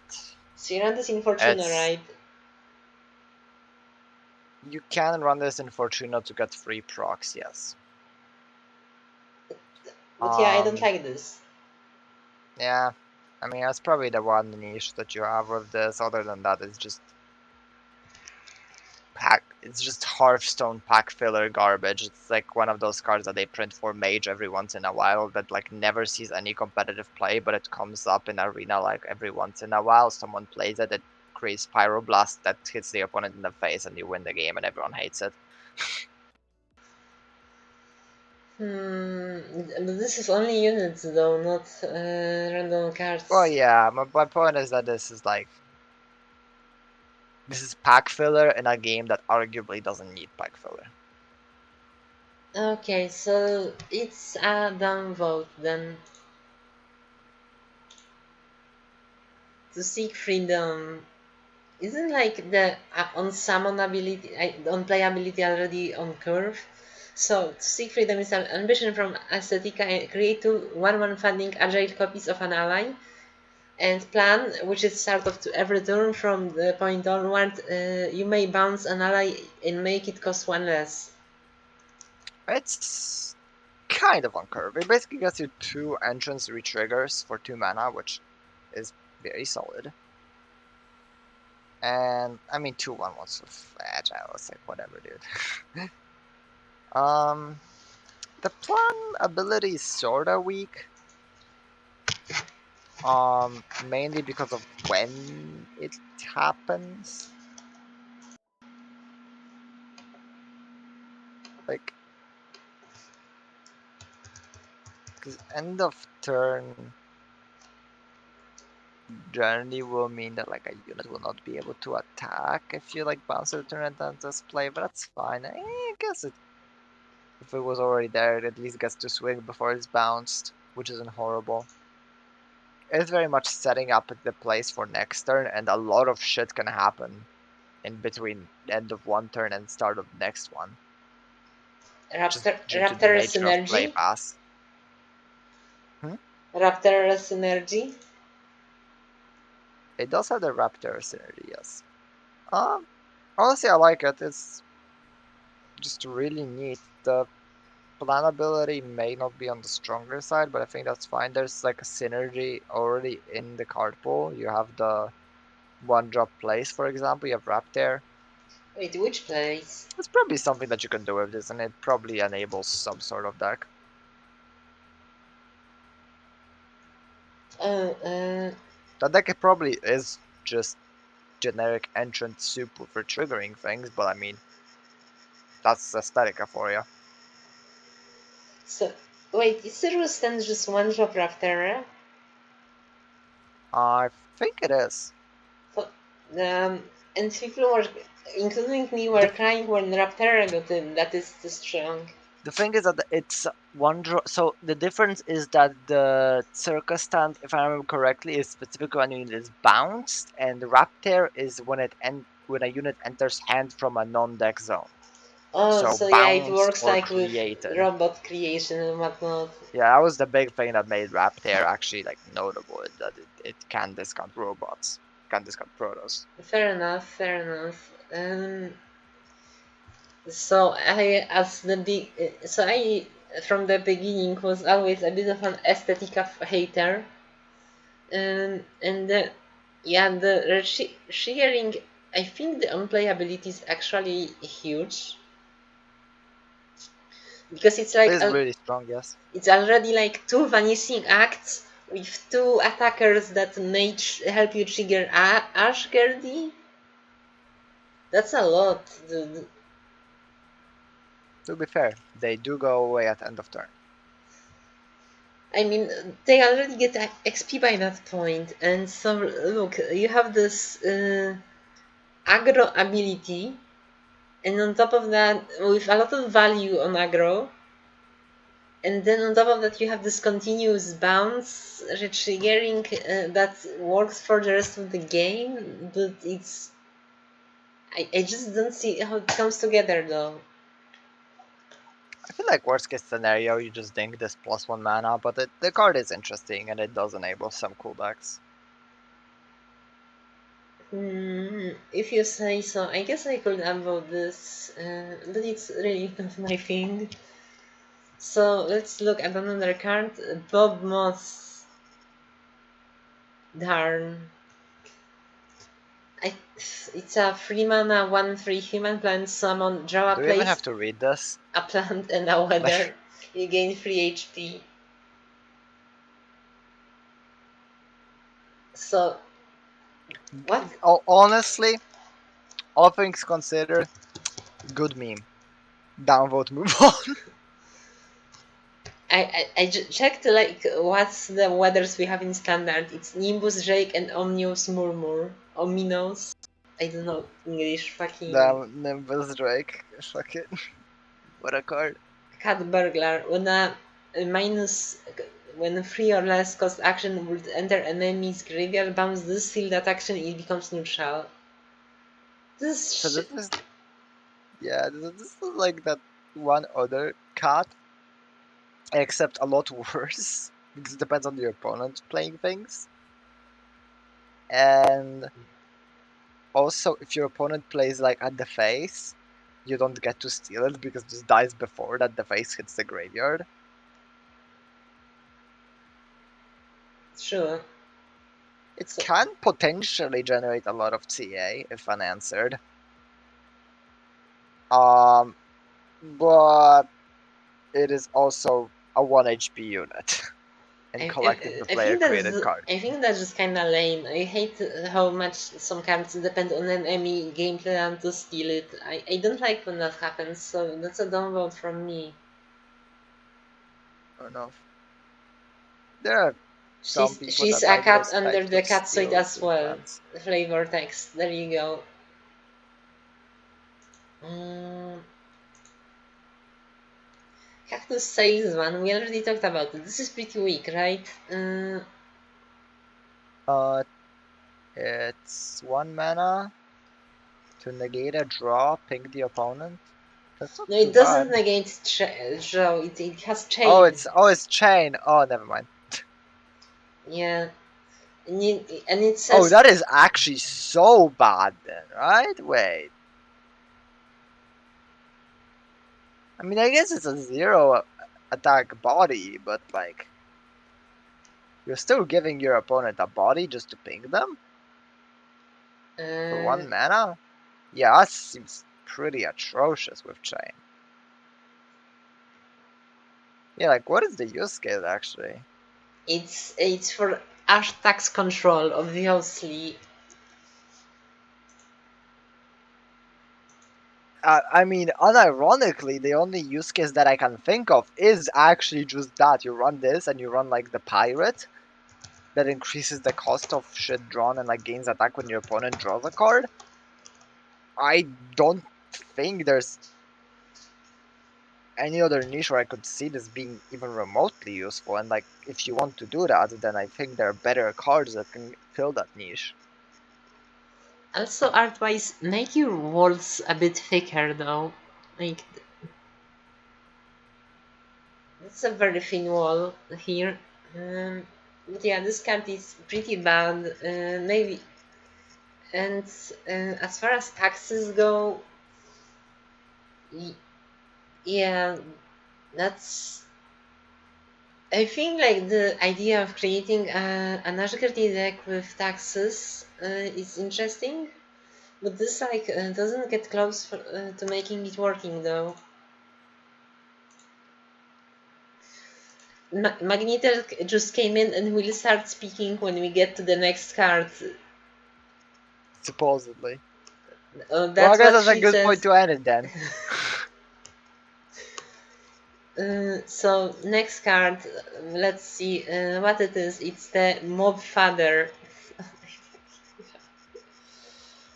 A: So you run this in Fortuna,
B: It's
A: right?
B: You can run this in Fortuna to get free procs, yes.
A: But yeah, I don't
B: Um,
A: like this.
B: yeah. I mean, that's probably the one niche that you have with this. Other than that, it's just pack. It's just Hearthstone pack filler garbage. It's like one of those cards that they print for Mage every once in a while that like never sees any competitive play, but it comes up in Arena like every once in a while. Someone plays it, it creates Pyroblast that hits the opponent in the face, and you win the game, and everyone hates it.
A: This is only units though, not random
B: Well,
A: cards.
B: yeah. My point is that this is pack filler in a game that arguably doesn't need pack filler.
A: Okay, so it's a downvote then. To seek freedom. Isn't like the on summon ability, on playability already on curve? So to seek freedom is an ambition from Aesthetica. Create two 1/1 funding agile copies of an ally and plan, which is sort of to every turn from the point onward. You may bounce an ally and make it cost one less.
B: It's kind of on curve. It basically gets you two entrance retriggers for 2 mana, which is very solid. And I mean 2/1 ones of agile. It's like whatever, dude. um, the plan ability is sorta weak. Mainly because of when it happens. Like, because end of turn generally will mean that like a unit will not be able to attack if you like bounce the turn and then just play, but that's fine. I guess if it was already there, it at least gets to swing before it's bounced, which isn't horrible. It's very much setting up the place for next turn, and a lot of shit can happen in between end of one turn and start of next one, just due to the
A: Raptor
B: nature of play
A: synergy.
B: pass. Hmm?
A: Raptor synergy.
B: It does have the Raptor synergy, yes. Um, Honestly, I like it. It's just really neat. The planability may not be on the stronger side, but I think that's fine. There's like a synergy already in the card pool. You have the one drop plays, for example. You have Raptor.
A: Wait, which place?
B: It's probably something that you can do with this, and it probably enables some sort of deck.
A: Uh, uh,
B: The deck it probably is just generic entrant soup for triggering things, but I mean, that's Aesthetica for you.
A: so, wait, is Zero Stand just one drop Raptor?
B: I think it is.
A: So, um, And people were, including me,
B: The
A: were crying when Raptera got in. That is too strong.
B: the thing is that it's one draw. So the difference is that the circus stand, if I remember correctly, is specifically when a unit is bounced, and the raptor is when a unit enters hand from a non-deck zone.
A: Oh,
B: So
A: so yeah, it
B: bounced
A: works
B: or
A: like with
B: created.
A: robot creation and whatnot.
B: Yeah, that was the big thing that made raptor actually like notable. That it can discount robots, can discount protos.
A: Fair enough, fair enough. So I, as the big, so I from the beginning was always a bit of an aesthetic of hater, and yeah, the sharing. I think the unplayability is actually huge because it's
B: It
A: like
B: is really strong, yes.
A: it's already like two vanishing acts with two attackers that may help you trigger Ashgardy. That's a lot.
B: To be fair, they do go away at end of turn.
A: I mean, they already get XP by that point, and so look, you have this aggro ability, and on top of that, with a lot of value on aggro, and then on top of that, you have this continuous bounce triggering that works for the rest of the game, but I just don't see how it comes together though.
B: I feel like worst case scenario, you just dink this +1 mana, but the card is interesting and it does enable some coolbacks.
A: If you say so, I guess I could upvote this, but it's really not my thing. So let's look at another card. Bob Moss. Darn. I, it's a 3 mana 1/3 human plant summon. Draw a
B: Do we even
A: place,
B: have to read this?
A: a plant, and a
B: Like,
A: weather. You gain 3 HP. So, what?
B: honestly, all things considered, good meme. Downvote, move on.
A: I checked like what's the weathers we have in standard. It's Nimbus, Drake, and Omnius Murmur. Ominos. I don't know English. Fucking
B: Damn, Nimbus Drake. Fuck it. What a card.
A: Cat Burglar. A minus when a 3 or less cost action would enter enemy's graveyard, bounce this field that action, it becomes neutral. This
B: So
A: shit.
B: this is, yeah, this is like that one other card, except a lot worse. Because it depends on your opponent playing things. And also, if your opponent plays like at the face, you don't get to steal it because this dies before that the face hits the graveyard.
A: Sure.
B: It
A: So
B: can potentially generate a lot of TA if unanswered. Um, but it is also a 1 HP unit and collecting the
A: I
B: player
A: think that's
B: created card.
A: I think that's just kind of lame. I hate how much some cards depend on an enemy game plan to steal it. I don't like when that happens, so that's a downvote from me.
B: Or no. There are some people
A: She's
B: that
A: a
B: like
A: cat
B: those
A: under
B: types
A: the
B: of
A: cat suit
B: steals
A: as
B: with
A: well.
B: lands.
A: Flavor text. There you go. Mm, Cactus Salesman. We already talked about it. This is pretty weak, right?
B: Uh, it's 1 mana to negate a draw, ping the opponent. That's not
A: No, it
B: too
A: doesn't
B: bad.
A: negate draw. It has chain.
B: Oh, it's chain. Oh, never mind.
A: Yeah, and it
B: Oh,
A: says
B: that is actually so bad then, right? Wait. I mean, I guess it's a 0 attack body, but like, you're still giving your opponent a body just to ping them for
A: uh,
B: 1 mana? Yeah, that seems pretty atrocious with chain. Yeah, like, what is the use case actually?
A: it's for Ash tax control, obviously.
B: I mean, unironically, the only use case that I can think of is actually just that. You run this and you run like the pirate that increases the cost of shit drawn and like gains attack when your opponent draws a card. I don't think there's any other niche where I could see this being even remotely useful. And like, if you want to do that, then I think there are better cards that can fill that niche.
A: Also, art-wise, make your walls a bit thicker though. Like, it's a very thin wall here. But yeah, this card is pretty bad. Maybe. And as far as taxes go, y- yeah, that's. I think like the idea of creating an Ashgardi deck with taxes is interesting, but this like doesn't get close to making it working though. Magneter just came in and will start speaking when we get to the next card.
B: Supposedly. Well, I
A: That's
B: guess
A: what
B: that's a
A: she
B: good point
A: says.
B: to end it then.
A: So next card, let's see what it is. It's the Mob Father.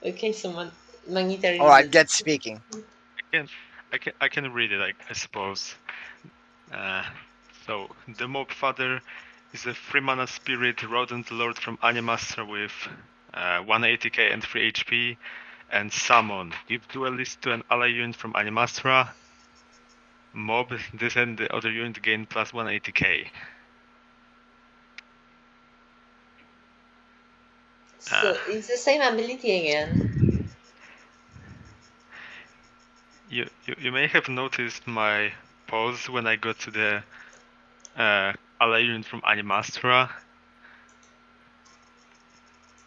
A: Okay, so Magneter is
B: Alright,
A: it.
B: get speaking.
C: I can, I can read it. I suppose. Uh, so the Mob Father is a 3-mana spirit rodent lord from Animastra with 180k and 3 HP, and summon. Give duelist to an ally unit from Animastra. Mob. This and the other unit gain plus 180k.
A: So it's the same ability again.
C: You may have noticed my pause when I got to the ally unit from Animastra.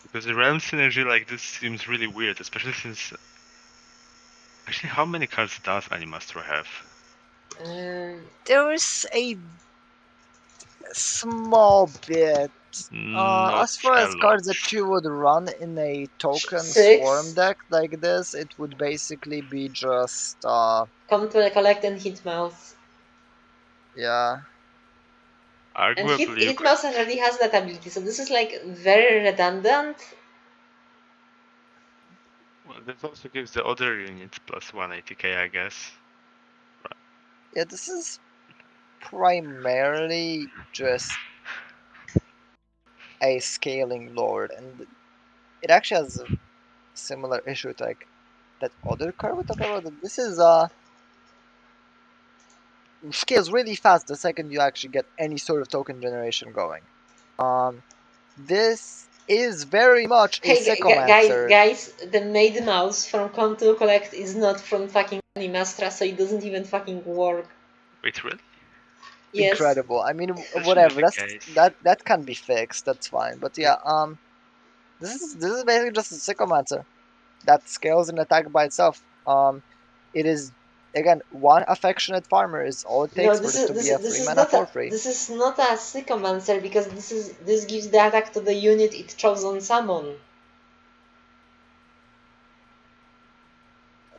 C: Because a realm synergy like this seems really weird, especially since... Actually, how many cards does Animastra have?
B: There's a small bit.
C: Not
B: As far
C: a
B: as
C: lot.
B: cards that you would run in a token swarm
A: Six.
B: deck like this, it would basically be just
A: Come to collect and hit mouse.
B: yeah.
A: And
C: Arguably, you
A: hit
C: could...
A: mouse already has that ability, so this is like very redundant.
C: Well, this also gives the other units plus 180k, I guess.
B: Yeah, this is primarily just a scaling lord, and it actually has a similar issue to like that other card we talked about. This is scales really fast the second you actually get any sort of token generation going. Um, this is very much a
A: Hey
B: Sycomancer.
A: guys, the maid mouse from Come to collect is not from fucking Animastra, so it doesn't even fucking work.
C: Wait, really?
A: Yes.
B: Incredible. I mean,
C: That should be
B: whatever.
C: the
B: That's
C: case.
B: that can be fixed. That's fine. But yeah, this is basically just a Sycomancer that scales an attack by itself. It is again one affectionate farmer is all it
A: No,
B: takes for this to be a
A: this
B: free
A: is
B: mana
A: not
B: for free.
A: a Sycomancer because this gives the attack to the unit it chose on summon.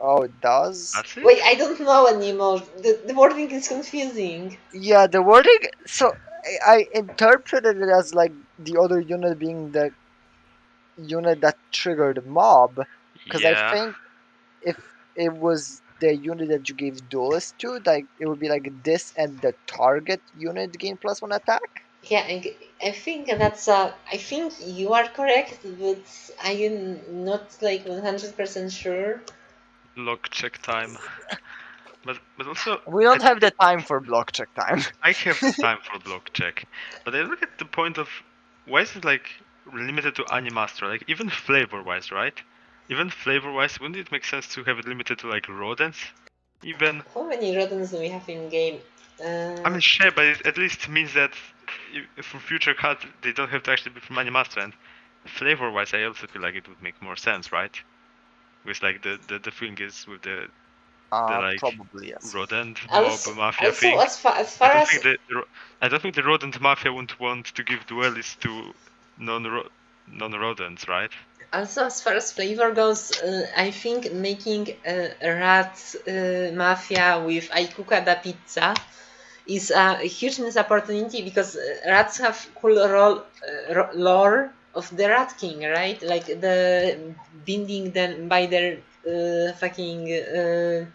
B: Oh, it does.
C: That's it?
A: Wait, I don't know anymore. The wording is confusing.
B: Yeah, the wording. So I interpreted it as like the other unit being the unit that triggered mob, because I
C: Yeah.
B: think if it was the unit that you gave duelist to, like it would be like this and the target unit gain plus one attack.
A: Yeah, I think that's I think you are correct, but I am not like 100% sure.
C: Block check time. But also,
B: We don't have the time for block check time.
C: I have the time for block check. But I look at the point of why is it like limited to Animastra? Like even flavor wise, right? Even flavor wise, wouldn't it make sense to have it limited to like rodents? Even
A: How many rodents do we have in game?
C: I mean sure, but it at least means that for future cards they don't have to actually be from Animastra. And flavor wise, I also feel like it would make more sense, right? With like the thing is with the like
B: Probably yes.
C: rodent mob
A: Also,
C: mafia
A: also
C: thing.
A: as
C: I
A: far
C: don't
A: as
C: think I don't think the rodent mafia would want to give duelists to non-rodents, right?
A: Also, as far as flavor goes, I think making a rat mafia with I Cuca da Pizza is a huge missed opportunity because rats have cool lore of the Rat King, right? Like the binding them by their fucking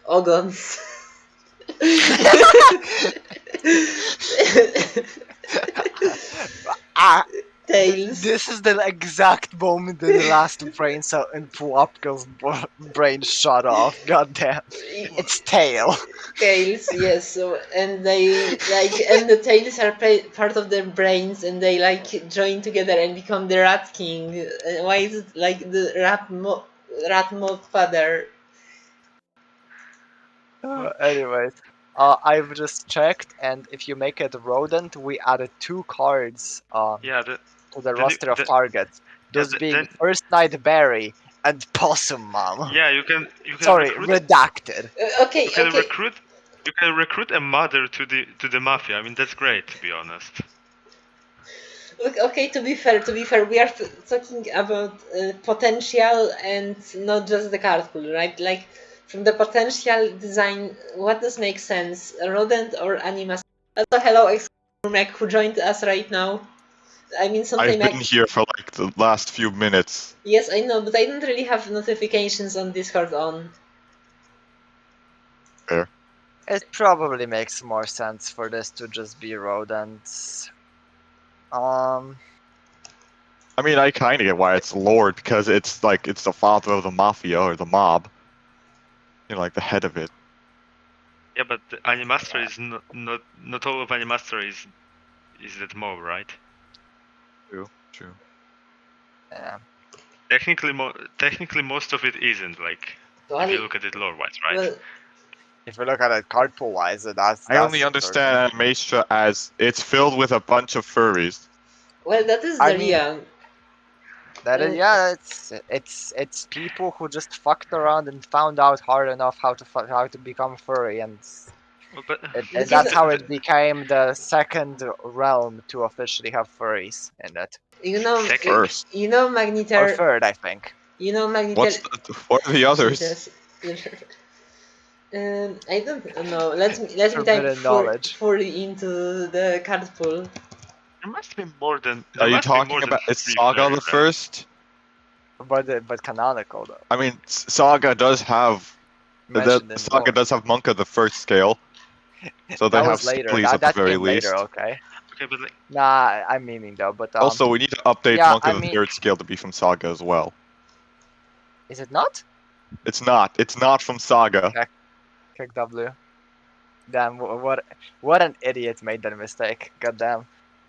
A: ogons.
B: Ah,
A: Tails.
B: this is the exact moment that the last brain cell in Pułapka's brain shut off. God damn. It's tail.
A: Tails, yes. So, and they like, and the tails are part of their brains, and they like join together and become the Rat King. Why is it like the rat mob father?
B: Anyways, I've just checked, and if you make it rodent, we added 2 cards
C: Yeah,
B: to the
C: then you,
B: roster of
C: the,
B: targets.
C: yeah,
B: Those being
C: then
B: First Night Berry and Possum Mom.
C: yeah, you can
B: Sorry,
C: recruit
B: redacted.
A: Okay,
C: you can
A: okay.
C: recruit a mother to the mafia. I mean, that's great, to be honest.
A: Look, okay, to be fair, we are talking about potential and not just the card pool, right? Like, from the potential design, what does make sense? A rodent or animas? Also, hello, Excalibur who joined us right now. I mean,
D: I've
A: sometime
D: been here for like the last few minutes.
A: Yes, I know, but I don't really have notifications on Discord on.
D: There.
B: It probably makes more sense for this to just be rodents.
D: I mean, I kind of get why it's Lord, because it's like it's the father of the mafia or the mob. You know, like the head of it.
C: Yeah, but the Animaster is not all of Animaster is that mob, right?
D: True. True.
B: Yeah.
C: Technically, most of it isn't. Like, if you look at it lore-wise, right?
A: Well,
B: If you look at it card pool wise, that's
D: I only
B: certain.
D: understand Animastra as it's filled with a bunch of furries.
A: that is
B: I
A: the
B: mean,
A: real.
B: that is, yeah, it's people who just fucked around and found out hard enough how to become furry, and
C: Well, but
A: But you
B: that's
A: know,
B: how it became the second realm to officially have furries in it,
A: you know,
C: second.
D: First.
A: you know,
B: or
A: Magniter.
B: third, I think.
A: You know, Magniter.
D: What are the others?
A: Jesus. I don't know. Let me type
B: Forbidden knowledge.
A: fully into the card pool.
C: There must be more than
D: Are you talking about is
C: three
D: Saga
C: fairy
D: the
C: realms.
D: first?
B: But canonical though.
D: I mean, Saga does have
B: Mentioned in
D: Saga
B: lore.
D: does have Monka the first scale, so they
B: That
D: have
B: was later.
D: scalies at the
B: That
D: very
B: came later.
D: least.
B: Okay.
C: Okay, but like,
B: Nah, I'm memeing though. But
D: Also, we need to update
B: yeah,
D: Monka
B: I
D: the
B: mean,
D: third scale to be from Saga as well.
B: is it not?
D: It's not. It's not from Saga.
B: Kick W. Damn, what an idiot made that mistake. Goddamn.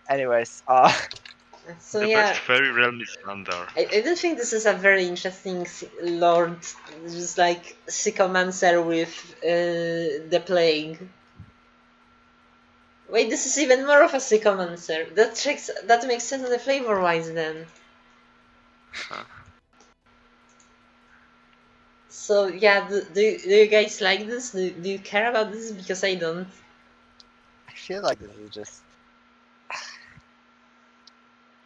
B: Anyways,
A: So
C: the
A: yeah,
C: best fairy realm is Sandar.
A: I don't think this is a very interesting lord, just like Sycomancer with the plague. Wait, this is even more of a Sycomancer. That makes sense on the flavor wise then.
C: Huh.
A: So yeah, do you guys like this? Do you care about this? Because I don't.
B: I feel like this is just.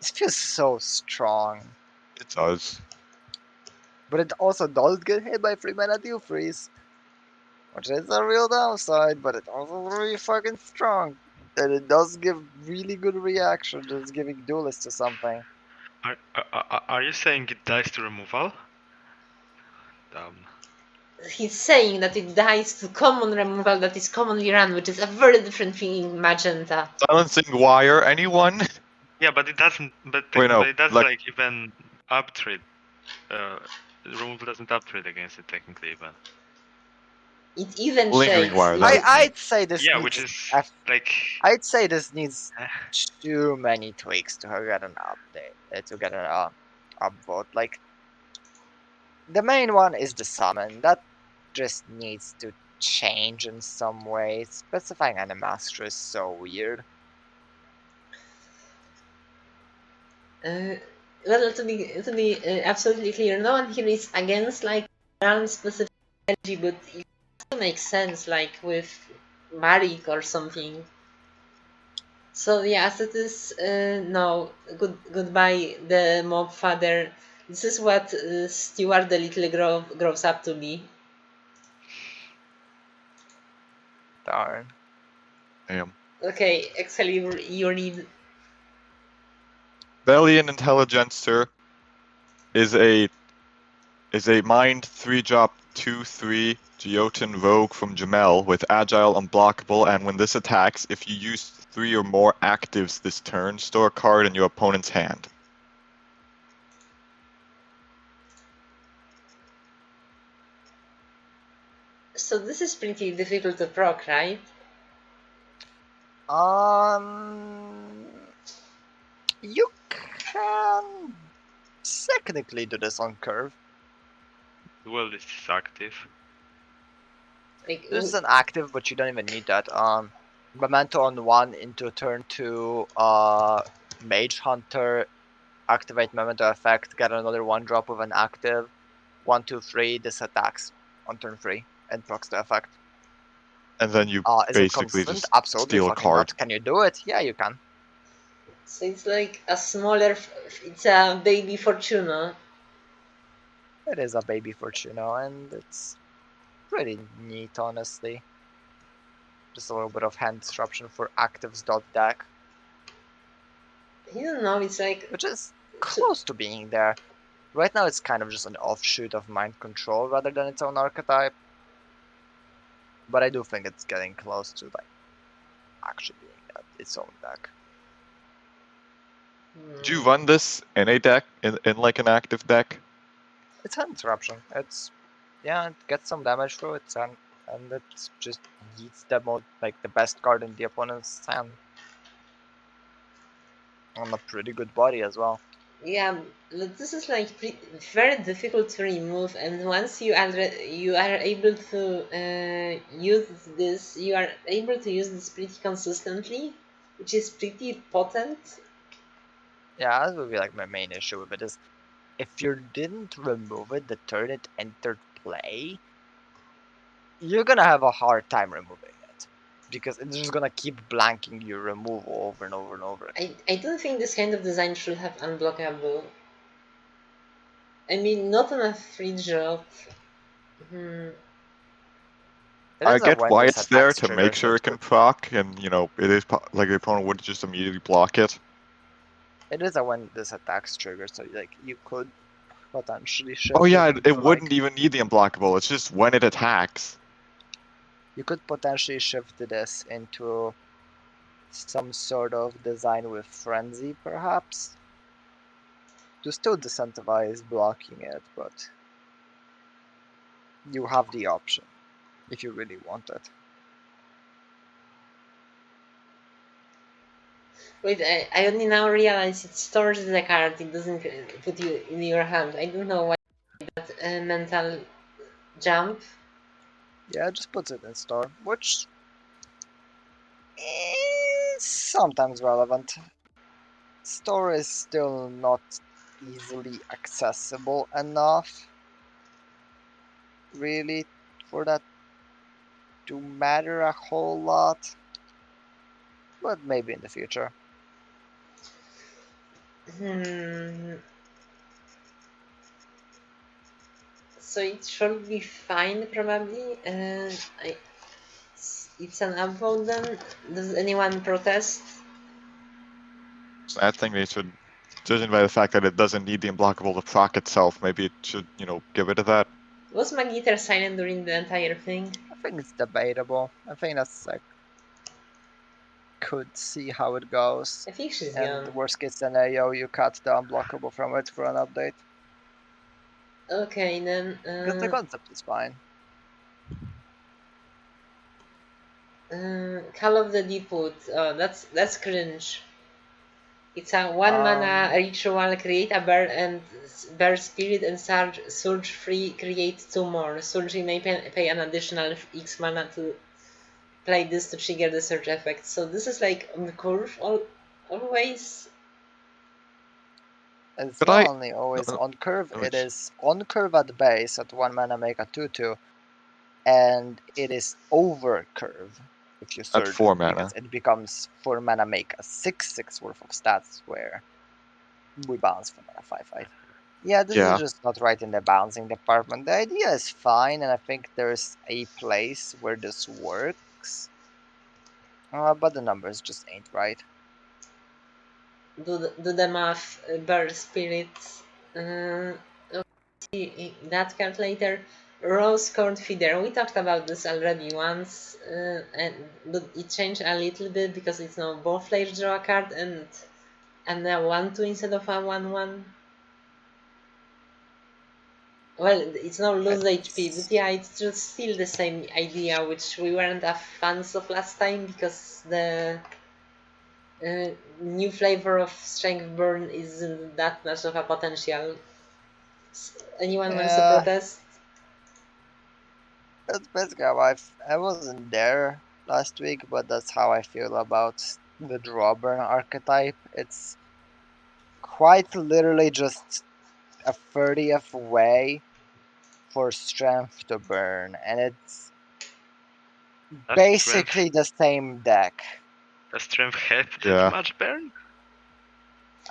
B: This feels so strong,
D: It does.
B: but it also does get hit by 3 mana deal freeze, which is a real downside. But it's also really fucking strong, and it does give really good reaction. Just giving duelist to something.
C: Are you saying it dies to removal?
A: He's saying that it dies to common removal that is commonly run, which is a very different thing in Magenta.
D: Silencing Wire, anyone?
C: Yeah, but it doesn't. But
D: Wait, no.
C: but it does
D: Like,
C: like even uptrade. Removal doesn't uptrade against it technically even.
A: It even
D: Lingering
A: shakes.
D: Wire, that is-
B: I'd say this
C: Yeah,
B: needs.
C: which is like
B: I'd say this needs
C: eh,
B: too many tweaks to get an update, to get an upvote. Like, the main one is the summon. That just needs to change in some way. Specifying Animaster is so weird.
A: Well, to be absolutely clear, no one here is against like realm specific strategy, but it also makes sense, like with Marik or something. So yeah, as it is, no, goodbye, the mob father. This is what Stewart the Little grows up to be.
B: Darn.
D: damn.
A: Okay, Excalibur, you need.
D: Valiant Intelligencer is a is a mind 3-drop 2/3 Geotin Rogue from Jamel with Agile, Unblockable, and when this attacks, if you use 3 or more actives this turn, store a card in your opponent's hand.
A: So this is pretty difficult to proc, right?
B: You can technically do this on curve.
C: Well, this is active.
A: Like,
B: This is an active, but you don't even need that. Memento on 1 into turn 2. Mage Hunter, activate Memento effect, get another 1-drop with an active. 1, 2, 3. This attacks on turn 3 and procs the effect.
D: And then you
B: Is it
D: basically
B: consistent?
D: just
B: Absolutely
D: steal a
B: fucking
D: card.
B: not. Can you do it? Yeah, you can.
A: so it's like a smaller. It's a baby Fortuna.
B: It is a baby Fortuna, and it's pretty neat, honestly. Just a little bit of hand disruption for actives dot deck,
A: I don't know. It's like
B: which is close to being there. Right now, it's kind of just an offshoot of mind control rather than its own archetype. But I do think it's getting close to like actually being its own deck.
D: Do you run this in a deck, in like an active deck?
B: It's hand disruption. It gets some damage through it, and it just eats the best card in the opponent's hand. On a pretty good body as well.
A: Yeah, but this is like very difficult to remove, and once you are able to use this, you are able to use this pretty consistently, which is pretty potent.
B: Yeah, that would be like my main issue with it is if you didn't remove it the turn it entered play, you're gonna have a hard time removing it. Because it's just gonna keep blanking your removal over and over and over.
A: I don't think this kind of design should have unblockable. I mean, not on a free drop. Hmm.
B: It
D: I
B: is a
D: get
B: when
D: why
B: this
D: it's there
B: attacks
D: to
B: trigger,
D: make
B: so
D: sure
B: it
D: it can
B: could.
D: proc, and it is like the opponent would just immediately block it.
B: It is a when this attacks trigger, so like you could potentially
D: Oh
B: shift
D: yeah,
B: it
D: it
B: into like
D: wouldn't even need the unblockable. It's just when it attacks.
B: you could potentially shift this into some sort of design with frenzy perhaps. To still disincentivize blocking it, but you have the option if you really want it.
A: Wait, I only now realize it stores the card. It doesn't put you in your hand. I don't know why that mental jump.
B: Yeah, it just puts it in store, which is sometimes relevant. Store is still not easily accessible enough, really, for that to matter a whole lot. But maybe in the future.
A: Hmm. So it should be fine, probably. It's an upvote then. Does anyone protest?
D: So I think they should, judging by the fact that it doesn't need the unblockable to proc itself, maybe it should, get rid of that.
A: Was Magneter silent during the entire thing?
B: I think it's debatable. I think that's like could see how it goes.
A: I think she's
B: And
A: gone.
B: worst case scenario, you cut the unblockable from it for an update.
A: Okay, then.
B: Because the concept is fine.
A: Call of the Deepwood. Oh, that's cringe. It's a one mana
B: Um,
A: ritual. Create a bear spirit and surge free. Create two more. Surge may pay an additional X mana to play this to trigger the surge effect. So this is like on the curve always.
B: It's
D: But
B: not
D: I,
B: only always
D: no,
B: on curve,
D: no,
B: it is on curve at base at 1 mana make a 2/2, and it is over curve if you
D: at
B: surge it,
D: 4
B: because
D: mana.
B: it becomes 4 mana make a 6/6 worth of stats where we bounce for mana 5/5. Yeah, this is
D: Yeah.
B: just not right in the balancing department. The idea is fine, and I think there's a place where this works, but the numbers just ain't right.
A: Do the math. Bear spirits. Uh, see that card later. Rose Corn Feeder. We talked about this already once, but it changed a little bit because it's now both players draw a card and a 1/2 instead of a 1/1. Well, it's now lose HP, but yeah, it's just still the same idea, which we weren't a fans of last time because the new flavor of Strength Burn isn't that much of a potential. Anyone wants to
B: Yeah,
A: protest?
B: that's basically how I wasn't there last week, but that's how I feel about the draw burn archetype. It's quite literally just a 30th way for strength to burn, and it's
C: Does
B: basically the same deck.
C: strength have
D: Yeah.
C: that much burn?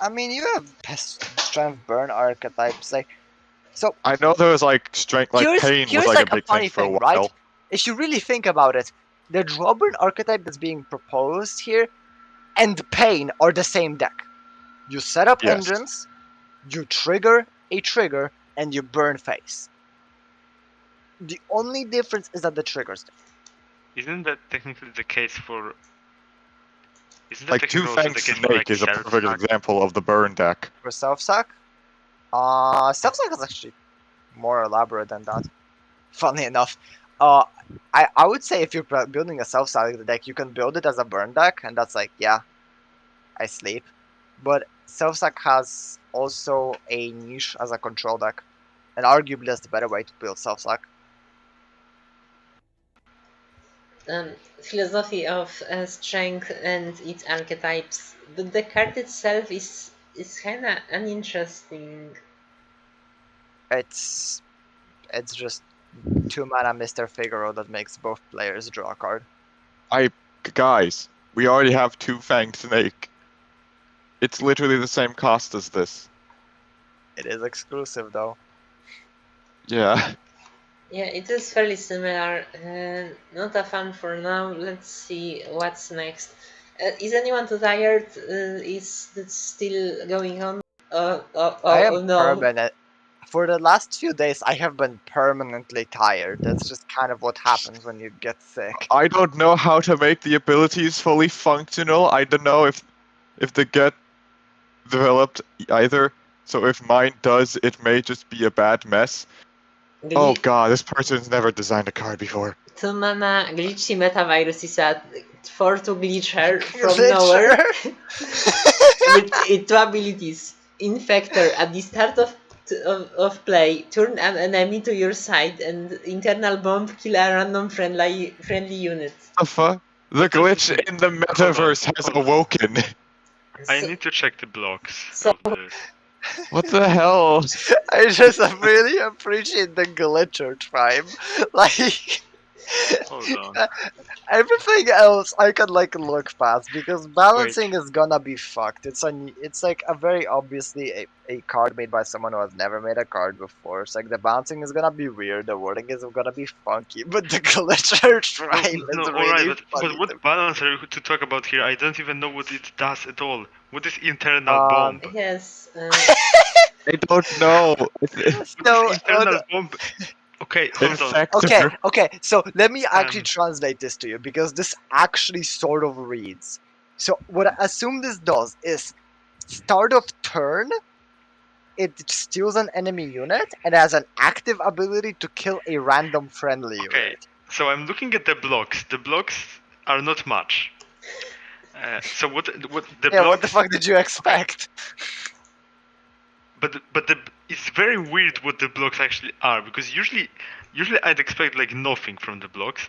B: I mean, you have strength burn archetypes, like, so
D: I know there was like strength, like pain was
B: here's
D: like a
B: a
D: big
B: funny
D: thing for a
B: thing,
D: while.
B: right? If you really think about it, the draw burn archetype that's being proposed here and pain are the same deck. You set up
D: Yes.
B: engines, you trigger a trigger, and you burn face. The only difference is that the trigger's different.
C: Isn't that technically the case for? Isn't that
D: Like
C: technically also
D: Two-Fanged
C: the case for
D: Snake
C: like
D: is a perfect
C: self-attack?
D: example of the burn deck.
B: For self-suck, self-suck is actually more elaborate than that. Funny enough, I would say if you're building a self-suck deck, you can build it as a burn deck, and that's like, yeah, I sleep. But self-suck has also a niche as a control deck, and arguably that's the better way to build self-suck.
A: Philosophy of strength and its archetypes, but the card itself is kind of uninteresting.
B: It's just 2-mana Mr. Figaro that makes both players draw a card.
D: Guys, we already have Two-Fanged Snake. It's literally the same cost as this.
B: It is exclusive though.
D: Yeah.
A: Yeah, it is fairly similar. Not a fan for now. Let's see what's next. Is anyone too tired? Is it still going on?
B: I am
A: No.
B: permanent. For the last few days, I have been permanently tired. That's just kind of what happens when you get sick.
D: I don't know how to make the abilities fully functional. I don't know if they get developed either. So if mine does, it may just be a bad mess. Oh god, this person's never designed a card before.
A: 2-mana glitchy metavirus is a 4/2 glitcher from nowhere with 2 abilities. Infector at the start of play, turn an enemy to your side and internal bomb kill a random friendly unit.
D: The fuck? The glitch in the metaverse has awoken.
C: I need to check the blocks
A: So-
C: of this.
D: What the hell?
B: I just really appreciate the glitcher tribe. Like,
C: Hold on.
B: everything else I can like look past because balancing is gonna be fucked. It's like a very obviously a card made by someone who has never made a card before. It's like the balancing is gonna be weird, the wording is gonna be funky, but the glitcher tribe is really
C: alright, but
B: funny.
C: what balance are you to talk about here? I don't even know what it does at all. What is internal bomb?
A: Yes.
D: I don't know.
B: No,
C: Internal bomb. Okay, hold on.
D: Infector.
B: Okay, so let me actually translate this to you because this actually sort of reads. So what I assume this does is start of turn, it steals an enemy unit and has an active ability to kill a random friendly
C: Okay,
B: unit.
C: so I'm looking at the blocks. The blocks are not much. So what the
B: Yeah,
C: blocks?
B: what the fuck did you expect?
C: But it's very weird what the blocks actually are because usually I'd expect like nothing from the blocks.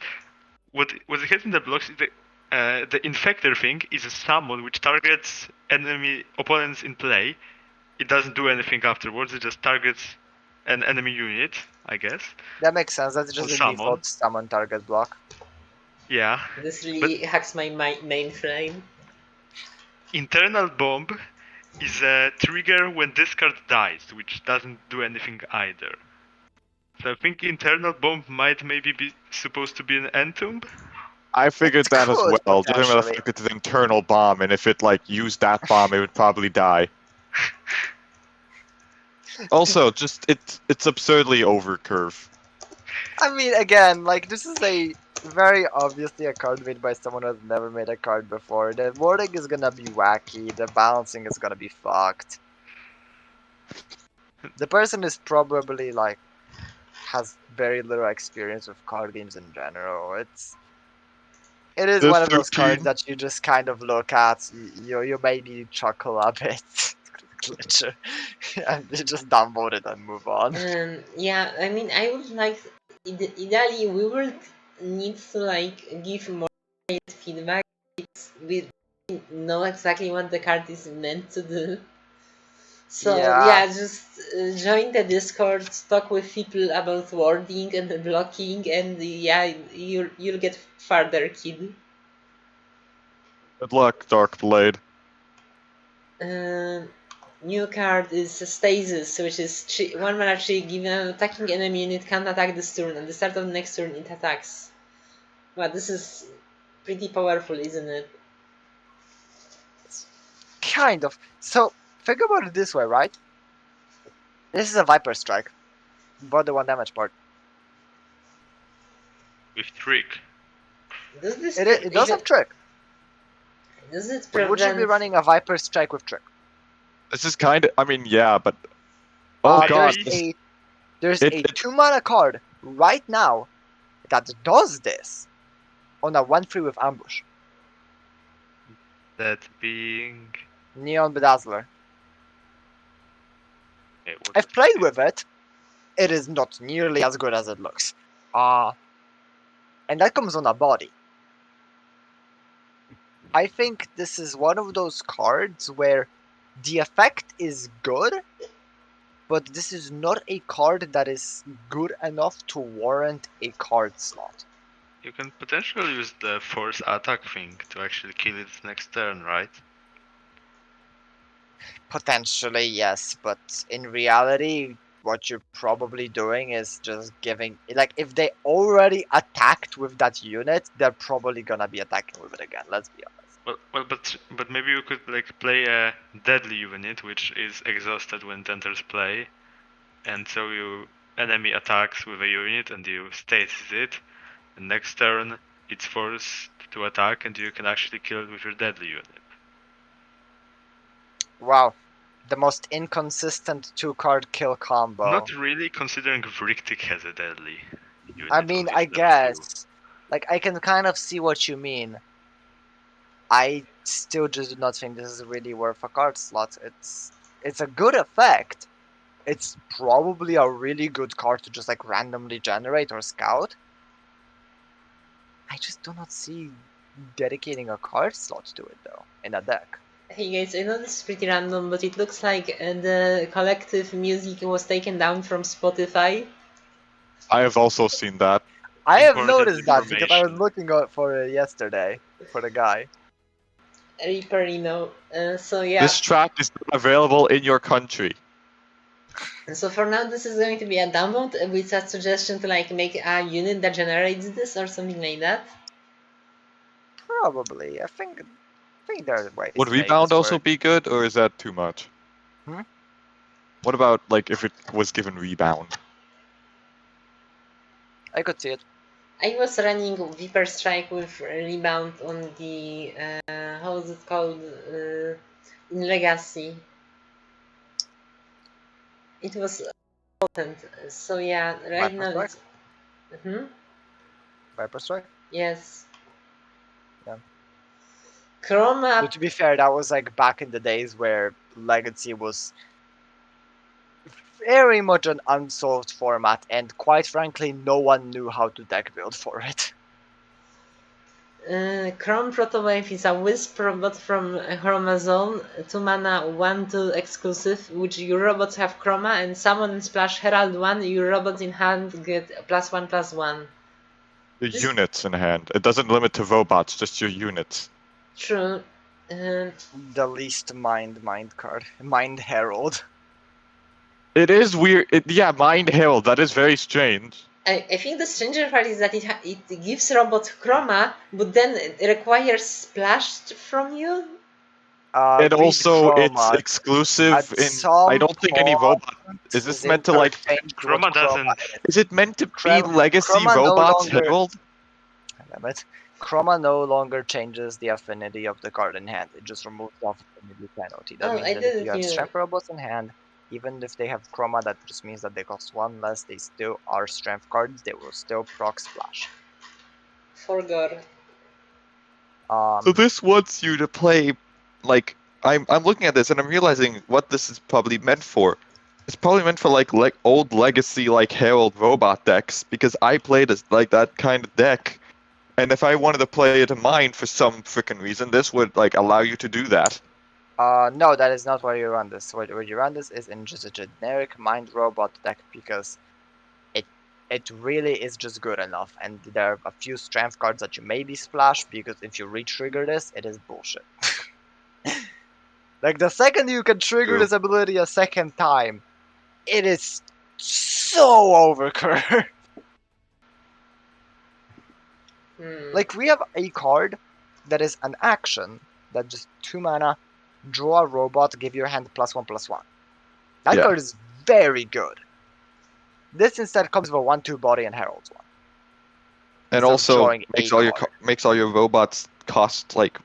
C: What it has in the blocks is the infector thing is a summon which targets enemy opponents in play. It doesn't do anything afterwards. It just targets an enemy unit, I guess.
B: That makes sense. That's just the
C: Summon.
B: default summon target block.
C: Yeah.
A: This really hacks my mainframe.
C: Internal bomb is a trigger when this card dies, which doesn't do anything either. So I think internal bomb might maybe be supposed to be an entomb.
D: I figured that as
B: could,
D: well. Just remember the
B: potentially.
D: fact it's an internal bomb, and if it like used that bomb, it would probably die. Also, just it's absurdly over curve.
B: I mean, again, like this is a very obviously a card made by someone who has never made a card before. The wording is gonna be wacky. The balancing is gonna be fucked. The person is probably like has very little experience with card games in general. It is
D: The
B: one of those cards
D: 13.
B: that you just kind of look at, you maybe chuckle a bit, glitcher, and you just downvote it and move on.
A: Yeah, I mean, I would like, ideally, we would need to like give more feedback. We know exactly what the card is meant to do. So
B: Yeah,
A: yeah, just join the Discord, talk with people about wording and blocking, and yeah, you'll get further, kid.
D: Good luck, Dark Blade.
A: Uh, New card is Stasis, which is 1 mana 3. Given an attacking enemy unit can't attack this turn. At the start of the next turn, it attacks. Well, this is pretty powerful, isn't it?
B: kind of. So, think about it this way, right? This is a Viper Strike, but the 1 damage part.
C: With trick.
A: Does this
B: It does have Trick,
A: does it
B: but would you be
A: prevent?
B: running a Viper Strike with Trick?
D: This is kind of. I mean, yeah, but oh god,
B: There's
D: it,
B: a
D: it
B: 2 mana card right now that does this on a 1/3 with Ambush.
C: That being.
B: Neon Bedazzler.
C: Okay, what
B: I've
C: was
B: played with it. It is not nearly as good as it looks. And that comes on a body. I think this is one of those cards where the effect is good, but this is not a card that is good enough to warrant a card slot.
C: You can potentially use the force attack thing to actually kill it next turn, right?
B: Potentially, yes, but in reality, what you're probably doing is just giving. Like, if they already attacked with that unit, they're probably gonna be attacking with it again, let's be honest.
C: But maybe you could like play a deadly unit which is exhausted when it enters play, and so you enemy attacks with a unit and you stasis it, and next turn it's forced to attack and you can actually kill it with your deadly unit.
B: Wow, the most inconsistent 2-card kill combo.
C: Not really, considering Vrictic has a deadly unit.
B: I mean,
C: of
B: I
C: his level 2.
B: guess. Like, I can kind of see what you mean. I still just do not think this is really worth a card slot. It's a good effect. It's probably a really good card to just like randomly generate or scout. I just do not see dedicating a card slot to it though in a deck.
A: Hey guys, I know this is pretty random, but it looks like the collective music was taken down from Spotify.
D: I have also seen that.
B: I have
C: Important
B: noticed that because I was
C: information.
B: looking out for it yesterday for the guy.
A: Reaper, so yeah.
D: This track is not available in your country.
A: So for now, this is going to be a download with a suggestion to like make a unit that generates this or something like that.
B: Probably. I think there are ways
D: Would
B: to make
D: rebound
B: this
D: also
B: work.
D: be good, or is that too much?
B: Hmm?
D: What about like if it was given rebound?
B: I could see it.
A: I was running Viper Strike with Rebound on the, how is it called, in Legacy. It was potent, so yeah, right
B: Viper
A: now
B: Strike?
A: it's...
B: Viper Strike?
A: Yes.
B: Yeah.
A: Chroma...
B: But to be fair, that was like back in the days where Legacy was very much an unsolved format, and quite frankly, no one knew how to deck build for it.
A: Chrome Protowave is a Wisp robot from Chromazone, 2 mana 1/2 exclusive, which your robots have Chroma, and summon and splash Herald 1, your robots in hand get +1/+1.
D: The
A: This-
D: units in hand. It doesn't limit to robots, just your units.
A: True.
B: The least mind card. Mind Herald.
D: It is weird. Yeah, Mind Herald. That is very strange.
A: I think the stranger part is that it gives robot Chroma, but then it requires splash from you.
D: And
B: read
D: also, it's
B: chroma.
D: exclusive
B: At
D: in. I
B: some
D: don't think any
B: point,
D: robot. Is this
B: they
D: meant to like?
B: interchanged what
C: Chroma doesn't.
D: Is it meant to be legacy
B: Chroma no
D: robots,
B: longer.
D: Harold?
B: Damn it. Chroma no longer changes the affinity of the card in hand. It just removes the affinity penalty. That
A: Oh,
B: means
A: I
B: that if
A: didn't
B: you have
A: knew.
B: strength robots in hand, even if they have chroma, that just means that they cost one less. They still are strength cards. They will still proc splash.
A: Forgot.
D: So this wants you to play, like I'm looking at this and I'm realizing what this is probably meant for. It's probably meant for like old legacy like Herald robot decks because I played as like that kind of deck, and if I wanted to play it in mine for some freaking reason, this would like allow you to do that.
B: No, that is not where you run this. Where you run this is in just a generic mind robot deck because it really is just good enough. And there are a few strength cards that you maybe splash because if you re-trigger this, it is bullshit. Like the second you can trigger
D: True.
B: this ability a second time, it is so overcurved. Like we have a card that is an action that just 2 mana, draw a robot, give your hand +1/+1. That
D: Yeah.
B: card is very good. This instead comes with a 1/2 body and heralds one.
D: And
B: Instead of
D: also
B: drawing
D: makes
B: a
D: all your
B: card.
D: makes all your robots cost like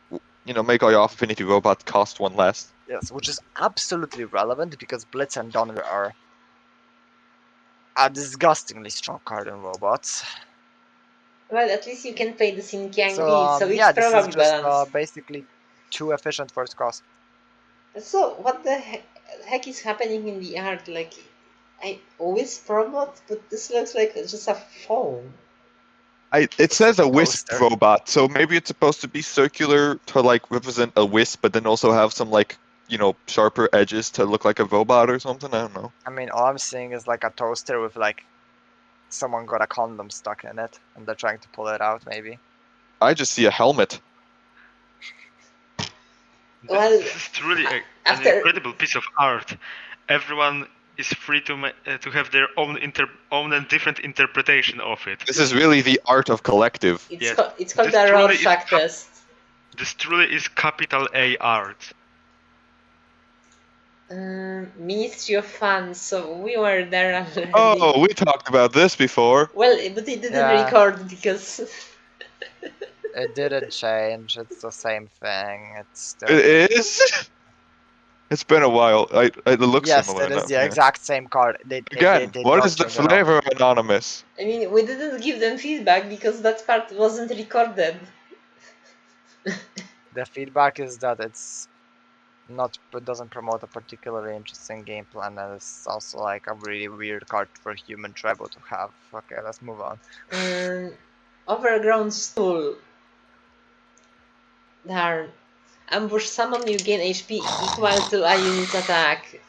D: make all your off affinity robots cost one less.
B: Yes, which is absolutely relevant because Blitz and Donner are a disgustingly strong card in robots.
A: Well, at least you can pay the Xinjiang
B: So
A: so it's
B: yeah, this is
A: probably
B: just
A: balanced.
B: basically too efficient for its cost.
A: So, what the heck is happening in the art? Like, I always robot, but this looks like just a phone.
D: It
B: It's
D: says
B: a
D: a wisp
B: toaster.
D: robot, so maybe it's supposed to be circular to like represent a wisp, but then also have some like sharper edges to look like a robot or something. I don't know.
B: I mean, all I'm seeing is like a toaster with like someone got a condom stuck in it and they're trying to pull it out, maybe.
D: I just see a helmet.
A: Well,
C: This is truly an
A: after-
C: incredible piece of art. Everyone is free to have their own and different interpretation of it.
D: This is really the art of collective.
A: It's,
C: Yes.
A: it's called
C: This
A: the
C: truly is
A: Rorschach test.
C: This truly is capital A art.
A: Ministry of Fun, so we were there already.
D: Oh, we talked about this before.
A: Well, but it didn't
B: Yeah.
A: record because
B: It didn't change. It's the same thing. It's still.
D: It is. It's been a while. It looks
B: Yes,
D: similar
B: it is
D: now.
B: the
D: Yeah.
B: exact same card.
D: Again, what
B: don't
D: is the
B: change at all.
D: flavor, Anonymous?
A: I mean, we didn't give them feedback because that part wasn't recorded.
B: The feedback is that it's not, it doesn't promote a particularly interesting game plan, and it's also like a really weird card for human tribal to have. Okay, let's move on.
A: Overgrown stool. Darn. Ambush summon, you gain HP equal to a unit's attack.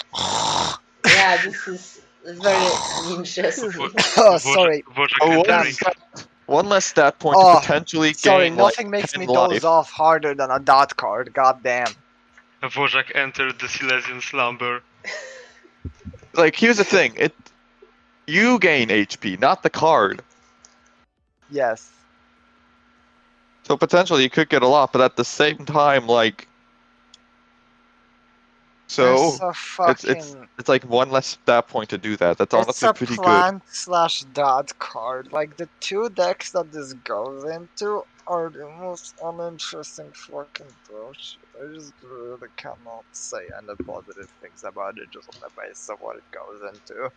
A: Yeah, this is very interesting.
B: Oh, sorry.
C: Wojak
D: Oh,
C: entering.
D: one less stat point
B: Oh,
D: to potentially
B: Sorry,
D: gain
B: nothing
D: like
B: makes
D: 10
B: me
D: life.
B: doze off harder than a dot card. God damn.
C: Wojak entered the Silesian slumber.
D: Like, here's the thing: you gain HP, not the card.
B: Yes.
D: So potentially you could get a lot, but at the same time, like, so
B: It's a fucking.
D: it's like one less stat point to do that. That's
B: It's
D: honestly
B: a
D: pretty good.
B: plant/dot card. Like the two decks that this goes into are the most uninteresting fucking bullshit. I just really cannot say any positive things about it just on the basis of what it goes into.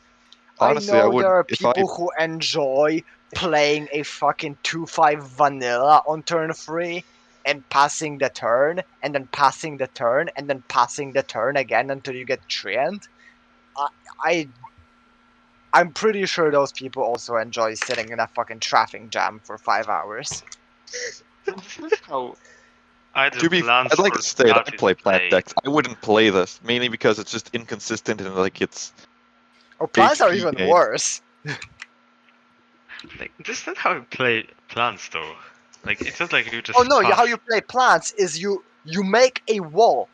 D: Honestly,
B: I
D: I
B: know
D: would
B: there are
D: if I
B: people who enjoy playing a fucking 2/5 vanilla on turn 3 and passing the turn, and then passing the turn, and then passing the turn again until you get treant. I'm pretty sure those people also enjoy sitting in a fucking traffic jam for 5 hours.
C: This is how either
D: to be,
C: plans
D: I'd like
C: or
D: to state I
C: start is
D: play plant
C: played.
D: decks. I wouldn't play this mainly because it's just inconsistent and like it's
B: Or plants are
D: HP
B: even
D: gain.
B: worse.
C: Like, this is not how you play plans, though. Like, it's not like you just.
B: Oh no,
C: pass.
B: how you play plants is you make a wall.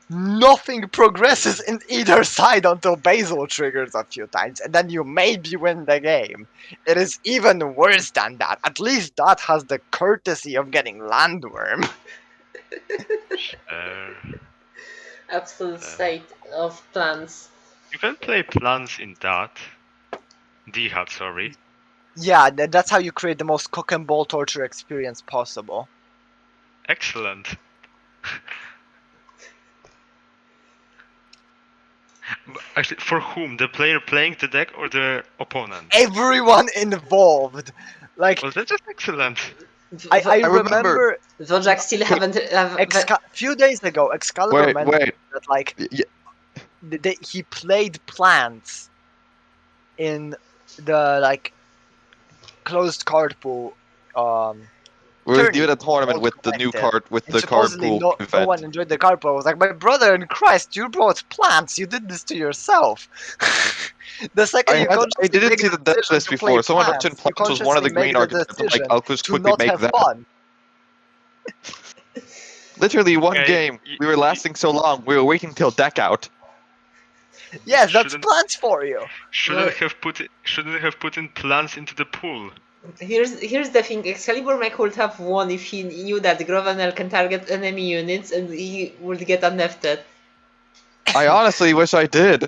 B: Nothing progresses in either side until Basil triggers a few times, and then you maybe win the game. It is even worse than that. At least that has the courtesy of getting Landworm.
A: absolute state of plants.
C: You can play plants in that. D-hat, sorry.
B: Yeah, that's how you create the most cock and ball torture experience possible.
C: Excellent. Actually, for whom? The player playing the deck or the opponent?
B: Everyone involved. Like
C: Well, that's just excellent.
B: I
D: remember-
B: remember
A: Wojak still haven't.
B: few days ago, Excalibur
D: Wait,
B: mentioned
D: wait.
B: that like he played plants in the like closed card pool.
D: We were
B: Tourney
D: doing a tournament
B: called
D: with the new
B: Collective.
D: card, with
B: And
D: the card
B: supposedly
D: pool
B: no
D: event.
B: one enjoyed the card pool. I was like, my brother in Christ, you brought plants. You did this to yourself. The second you
D: I
B: consciously
D: didn't
B: make
D: see
B: the
D: the deck
B: decision
D: list
B: to play
D: before. Someone
B: plants,
D: mentioned
B: you
D: plants was one of the
B: consciously
D: green
B: make the
D: archetypes. I'm like,
B: decision
D: I'll just
B: to
D: quickly
B: not
D: make
B: have
D: that.
B: fun.
D: Literally one
C: Okay,
D: game. We were lasting so long. We were waiting till deck out.
B: Yes, that's
C: Shouldn't-
B: plants for you.
C: Shouldn't have put in plants into the pool.
A: Here's the thing. Excalibur Mech would have won if he knew that Grovenel can target enemy units and he would get unnefted.
D: I honestly wish I did.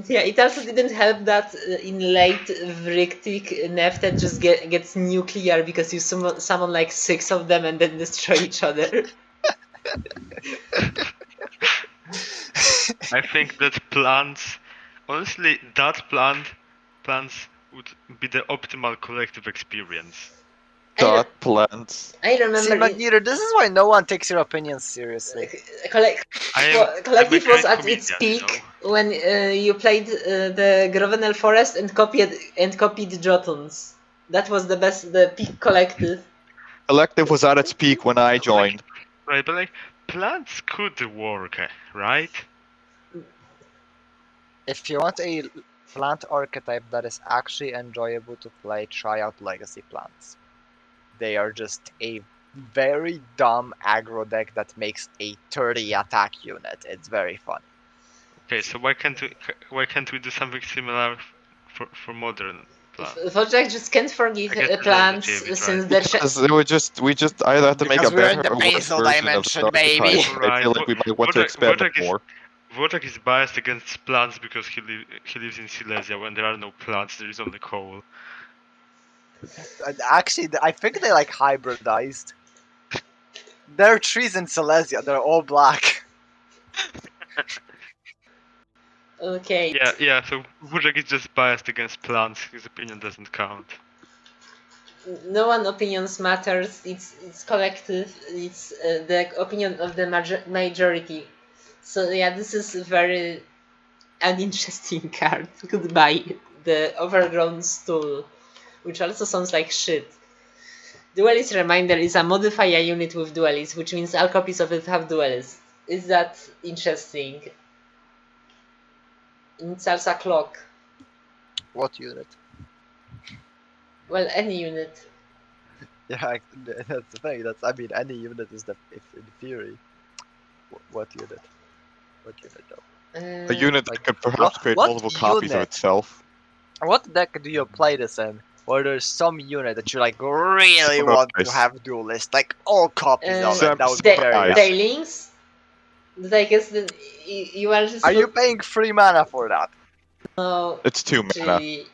A: Yeah, it also didn't help that in late Vrictic Nefted just gets nuclear because you summon like 6 of them and then destroy each other.
C: I think that plants, honestly, plants would be the optimal collective experience.
D: Dot plants.
A: I
B: See,
A: remember
B: Magneto, this is why no one takes your opinions seriously.
A: Collective was
C: kind
A: at its
C: comedian,
A: peak when you played the Grovenel Forest and copied Jotuns. That was the peak collective.
D: Collective was at its peak when I joined.
C: Right, but like, plants could work, right?
B: If you want a plant archetype that is actually enjoyable to play, try out Legacy Plants. They are just a very dumb aggro deck that makes a 30 attack unit. It's very fun.
C: Okay, so why can't we do something similar for modern plants?
A: Wojak just can't forgive
C: I guess that's
A: plants
C: relative,
A: since
C: right?
D: Because we just either have to make a
B: Because we're in
D: better
B: the
D: or worse
B: basal
D: version
B: dimension,
D: of the
B: baby.
D: archetype. I
C: Right,
D: feel like we might want to
C: Wojak-
D: expand
C: Wojak
D: it
C: is-
D: more.
C: Wojak is biased against plants because he lives in Silesia. When there are no plants, there is only coal.
B: Actually, I think they like hybridized. There are trees in Silesia. They're all black.
A: Okay.
C: Yeah. So Wojak is just biased against plants. His opinion doesn't count.
A: No one opinions matters. It's collective. It's the opinion of the majority. So yeah, this is a very uninteresting card. Goodbye. The overgrown stool, which also sounds like shit. Duelist Reminder is a modifier unit with Duelist, which means all copies of it have Duelist. Is that interesting? It's also a clock.
B: What unit?
A: Well, any unit.
B: Yeah, that's the thing. I mean, any unit is if in theory. What unit? What unit though?
D: A unit that
B: like,
D: could perhaps create
B: what
D: multiple copies of
B: unit?
D: itself.
B: What deck do you play this in? Where there's some unit that you like really
D: Summer
B: want
D: Ice.
B: to have duelist, like all copies of
D: Sam-
B: it. That would
D: Sam-
B: be very
D: Ice.
B: nice.
A: Daylings? But I guess then you are just.
B: Are you paying 3 mana for that?
A: No,
D: It's 2 mana.
A: really.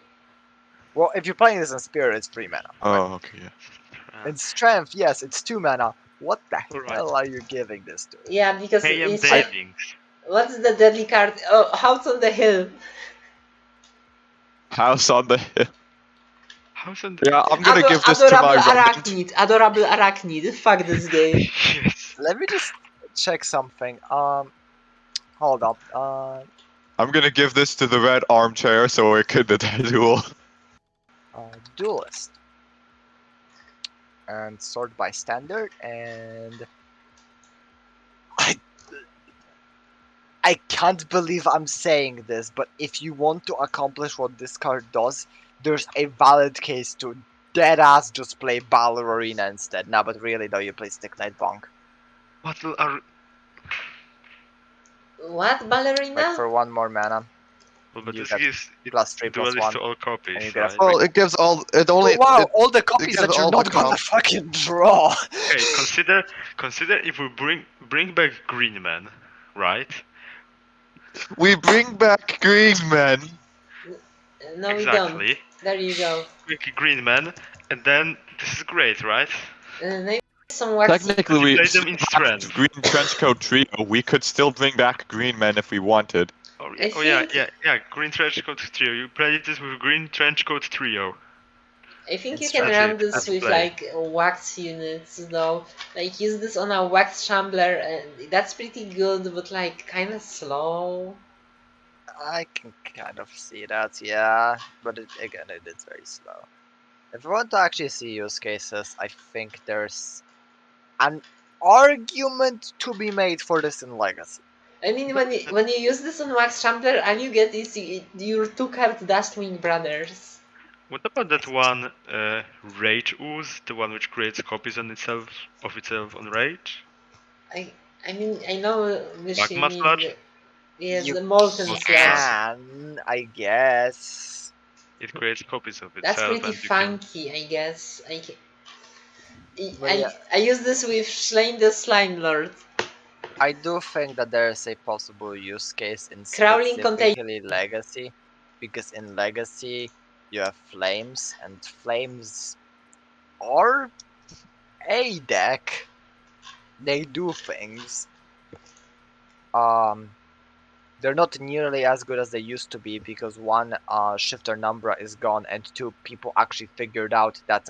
B: Well, if you're playing this in Spirit, it's 3 mana.
D: Oh, okay. Yeah.
B: In Strength, yes, it's 2 mana. What the
C: Alright.
B: hell are you giving this to?
A: Yeah, because
C: Hey,
A: it's
C: Daylings.
A: what's the deadly card? Oh, House on the Hill.
D: House on the hill.
C: How's on
D: Yeah, I'm gonna give this to my remnant.
A: Adorable Arachnid. Fuck this game.
C: Yes.
B: Let me just check something. Hold up.
D: I'm gonna give this to the red armchair so it could duel.
B: Duelist. And sort by standard, and I can't believe I'm saying this, but if you want to accomplish what this card does, there's a valid case to deadass just play Battle Arena instead. No, but really though, you play Stick Knight Bonk.
A: What, Ballerina?
B: Like for 1 more mana.
C: Well, but
B: You
C: this
B: get
C: gives
B: +3/+1,
C: duelist to all copies,
B: and you get a
C: right?
D: Well, it gives all. It only.
B: Oh, wow,
D: it,
B: all the
D: it
B: copies
D: gives
B: that you're
D: all the
B: not gonna
D: comp.
B: fucking draw.
C: Okay, consider if we bring back Green Man, right?
D: We bring back Green Men.
A: No, we don't.
C: Exactly.
A: There you go.
C: Make a Green Man, and then this is great, right?
A: Maybe some waxy.
D: Technically,
C: You
D: we
C: play
D: still
C: them in
D: have
C: strength.
D: Green Trenchcoat Trio. We could still bring back Green Men if we wanted.
C: Oh
A: I
C: yeah,
A: think-
C: Green Trenchcoat Trio. You play this with Green Trenchcoat Trio.
A: I think you
B: It's
A: can
C: that's
A: run
C: it,
A: this
C: that's
A: with
C: play.
A: like wax units though. Like use this on a wax shambler and that's pretty good, but like kind of slow.
B: I can kind of see that, yeah, but again, it is very slow. If we want to actually see use cases, I think there's an argument to be made for this in Legacy.
A: I mean, when you use this on wax shambler, all you get is your 2-card Dustwing Brothers.
C: What about that one Rage Ooze, the one which creates copies on itself on Rage?
A: I mean, I know which you
C: Magma
A: mean.
C: Sludge?
A: Yes,
B: You
A: the molten
C: Molten
A: sludge.
B: can, I guess.
C: It creates copies of
A: That's
C: itself,
A: pretty
C: and you can.
A: funky, I guess.
B: But yeah,
A: I use this with Slain the Slime Lord.
B: I do think that there is a possible use case in
A: Crawling Contagion.
B: specifically Legacy, because in Legacy you have flames, and flames are a deck. They do things. They're not nearly as good as they used to be because one, Shifter Numbra is gone, and two, people actually figured out that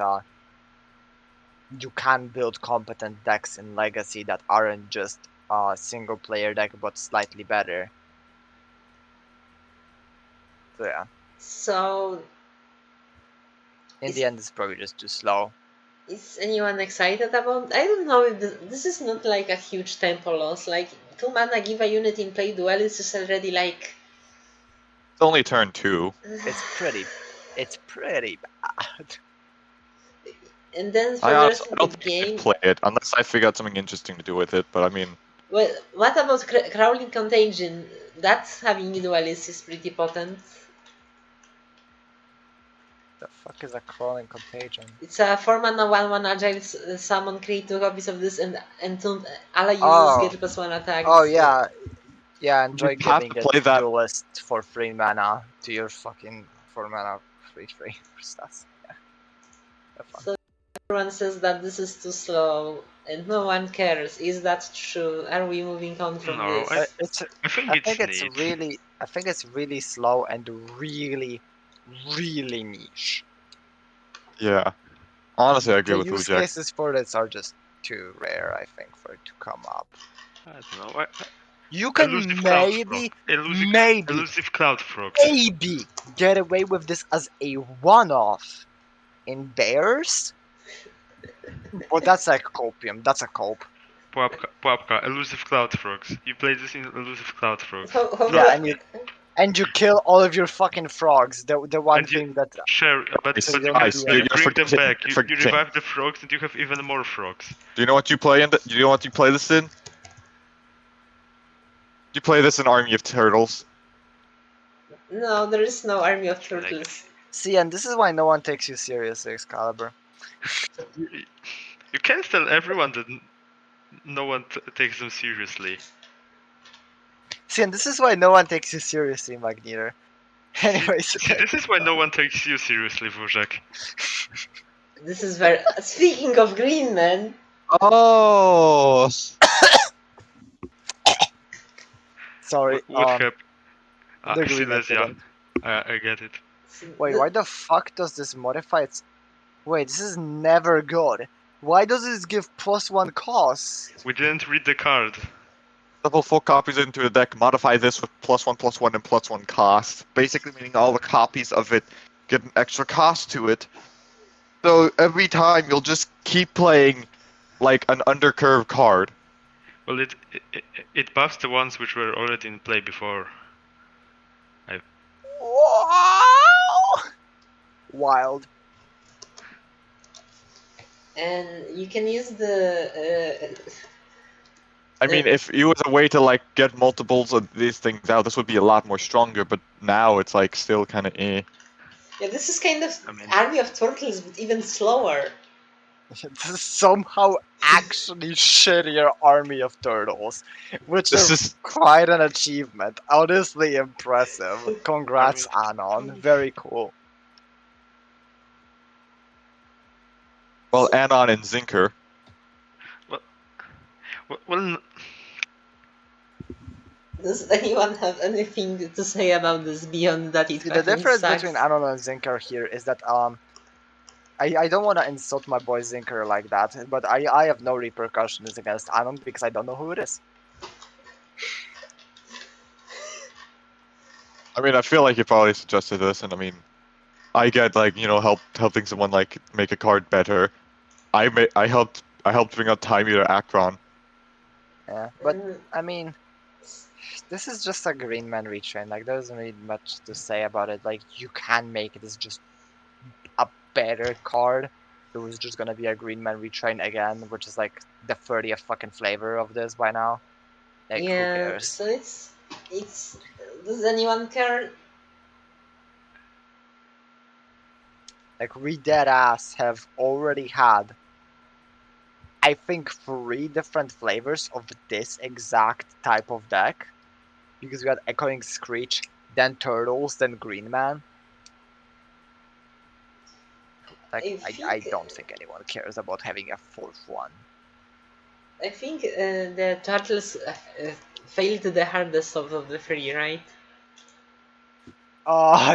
B: you can build competent decks in Legacy that aren't just a single player deck but slightly better. So yeah,
A: So,
B: in
A: Is-
B: the end, it's probably just too slow.
A: is anyone excited about? I don't know if this is not like a huge tempo loss. Like 2 mana give a unit in play duelist is already like.
D: It's only turn 2.
B: It's pretty bad.
A: And then for
D: I
A: the
D: honestly,
A: rest
D: I
A: of
D: don't
A: the
D: think I'd
A: game.
D: play it unless I figure out something interesting to do with it. But I mean,
A: Well, what about Crawling Contagion? That's having duelist is pretty potent.
B: The fuck is a crawling contagion?
A: It's a 4 mana 1/1 agile summon. Create 2 copies of this and ally users
B: Oh.
A: get +1 attack.
B: Oh
A: It's,
B: yeah, yeah. Enjoy
D: You have
B: giving
D: to
B: it
D: play that-
B: duelist for 3 mana to your fucking 4 mana 3/3 stats. Yeah. Have fun.
A: So everyone says that this is too slow, and no one cares. Is that true? Are we moving on from
C: No,
A: this?
C: I think
B: I think it's
C: neat.
B: really, I think it's really slow and really, really niche.
D: yeah. Honestly, I agree
B: The
D: with
B: use
D: wojak.
B: cases for this are just too rare, I think, for it to come up.
C: I don't know.
B: You can
C: Elusive Cloud
B: maybe,
C: Frog.
B: maybe,
C: Elusive Cloud Frogs.
B: maybe get away with this as a one-off in Bears, but that's like copium. That's a cope.
C: Puapka, Elusive Cloud Frogs. You play this in Elusive Cloud Frogs.
B: Yeah, and you kill all of your fucking frogs. The one
C: And you-
B: thing that
C: Sure, but
D: Guys,
C: you,
D: guys,
C: can, you
D: you're
C: bring them
D: forgetting-
C: back.
D: you're
C: You
D: forgetting.
C: revive the frogs, and you have even more frogs.
D: Do you know what you play in? Do you know what you play this in? You play this in Army of Turtles.
A: No, there is no army of turtles.
C: Legacy.
B: see, and this is why no one takes you seriously, Excalibur.
C: You can't tell everyone that no one takes them seriously.
B: See, and this is why no one takes you seriously, Magneter. Anyways,
C: See, this is why no one takes you seriously, wojak.
A: This is very. Speaking of green men,
D: Oh.
B: sorry.
C: What happened?
B: the green
C: Silesia.
B: incident.
C: I get it.
B: Wait, why the fuck does this modify its... Wait, this is never good. Why does this give +1 cost?
C: We didn't read the card.
D: Double 4 copies into a deck, modify this with +1/+1 and +1 cost. Basically meaning all the copies of it get an extra cost to it. So every time you'll just keep playing like an undercurve card.
C: Well, it buffs the ones which were already in play before.
B: Wow! Wild.
A: and you can use the
D: I mean, if it was a way to like get multiples of these things out, this would be a lot more stronger. But now it's like still kind of eh.
A: Yeah, this is kind of
C: I mean,
A: army of turtles, but even slower.
B: This is somehow actually shittier army of turtles, which
D: This
B: is
D: is
B: quite an achievement. Honestly impressive. Congrats,
C: I
B: Anon. Very cool.
D: well, Anon and Zinker.
C: well,
A: Does anyone have anything to say about this beyond that it
B: See, the
A: fucking
B: difference
A: sucks?
B: between Anon and Zinker here is that I don't want to insult my boy Zinker like that, but I have no repercussions against Anon because I don't know who it is.
D: I mean, I feel like you probably suggested this, and I mean, I get like helping someone like make a card better. I helped bring out Time Eater Akron.
B: Yeah, but
A: Mm,
B: I mean, this is just a Green Man retrain. Like, there doesn't really much to say about it. Like, you can make it as just a better card. It was just gonna be a Green Man retrain again, which is like the 30th fucking flavor of this by now. Like, who
A: yeah,
B: cares?
A: so it's. Does anyone care?
B: Like, we dead ass have already had, I think, 3 different flavors of this exact type of deck. Because we had Echoing Screech, then Turtles, then Green Man. Like,
A: I
B: I
A: think
B: don't think anyone cares about having a 4th one.
A: I think the turtles failed the hardest of the three, right?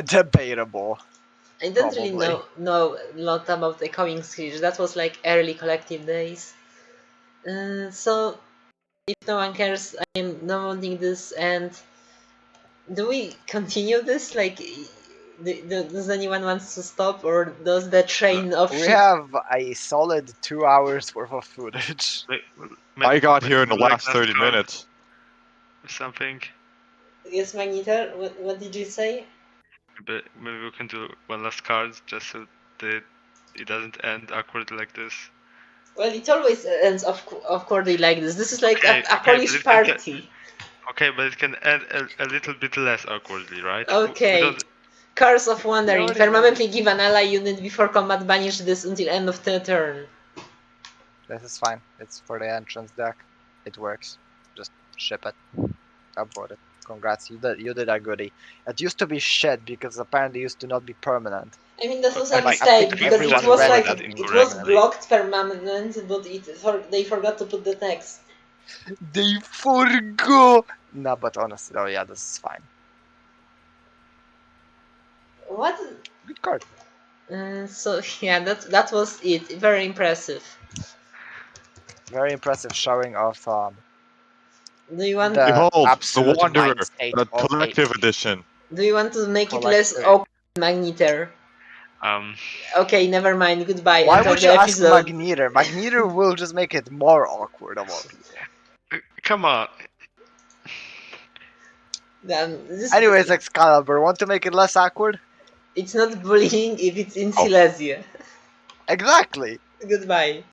B: Debatable.
A: I don't really
B: Probably.
A: know a lot about the Echoing Screech. That was like early collective days. So if no one cares, I am downloading this. And do we continue this? Like, does anyone wants to stop, or does the train of
B: We
A: shit?
B: have a solid 2 hours worth of footage.
D: I got
C: maybe
D: here in the
C: like
D: last 30
C: card
D: minutes.
C: or something.
A: Yes, Magnetar. What did you say?
C: But maybe we can do one last card just so that it doesn't end awkwardly like this.
A: Well, it always ends awkwardly like this. This is like
C: Okay,
A: a
C: okay, but
A: Polish
C: it can
A: party.
C: Okay, but it can end a little bit less awkwardly, right? We
A: Okay.
C: don't.
A: Curse of
B: We
A: Wandering.
B: already know.
A: Permanently give an ally unit before combat. Banish this until end of the turn.
B: This is fine. It's for the entrance deck. It works. Just ship it. I bought it. Congrats, you did a goodie. It used to be shit because apparently it used to not be permanent.
A: I mean, that was
C: I
A: a
B: And like
C: think,
B: I
A: mistake
B: think
C: I think
A: because
C: we
A: it
C: just
B: everyone
A: was
B: read
C: worded
B: it
A: like
C: that
B: as
A: it was
B: permanent.
C: incorrectly.
A: blocked permanent, but they forgot to put the text.
B: They forgot. No, but honestly, oh yeah, this is fine.
A: What?
B: Good card.
A: So yeah, that was it. Very impressive.
B: Very impressive showing of
A: Do you want?
B: the
D: Behold, the
B: absolute
D: Wanderer,
B: mind state
D: a
B: of a
D: collective edition.
A: Do you want to make it less
B: collector.
A: awkward, Magnetar?
C: Um,
A: Okay, never mind. Goodbye.
B: Why
A: End of
B: would you
A: the
B: ask
A: episode.
B: Magneter? Magneter will just make it more awkward of all people.
C: come on.
B: Anyways, Excalibur, want to make it less awkward?
A: It's not bullying if it's in
D: Oh.
A: Silesia.
B: Exactly.
A: Goodbye.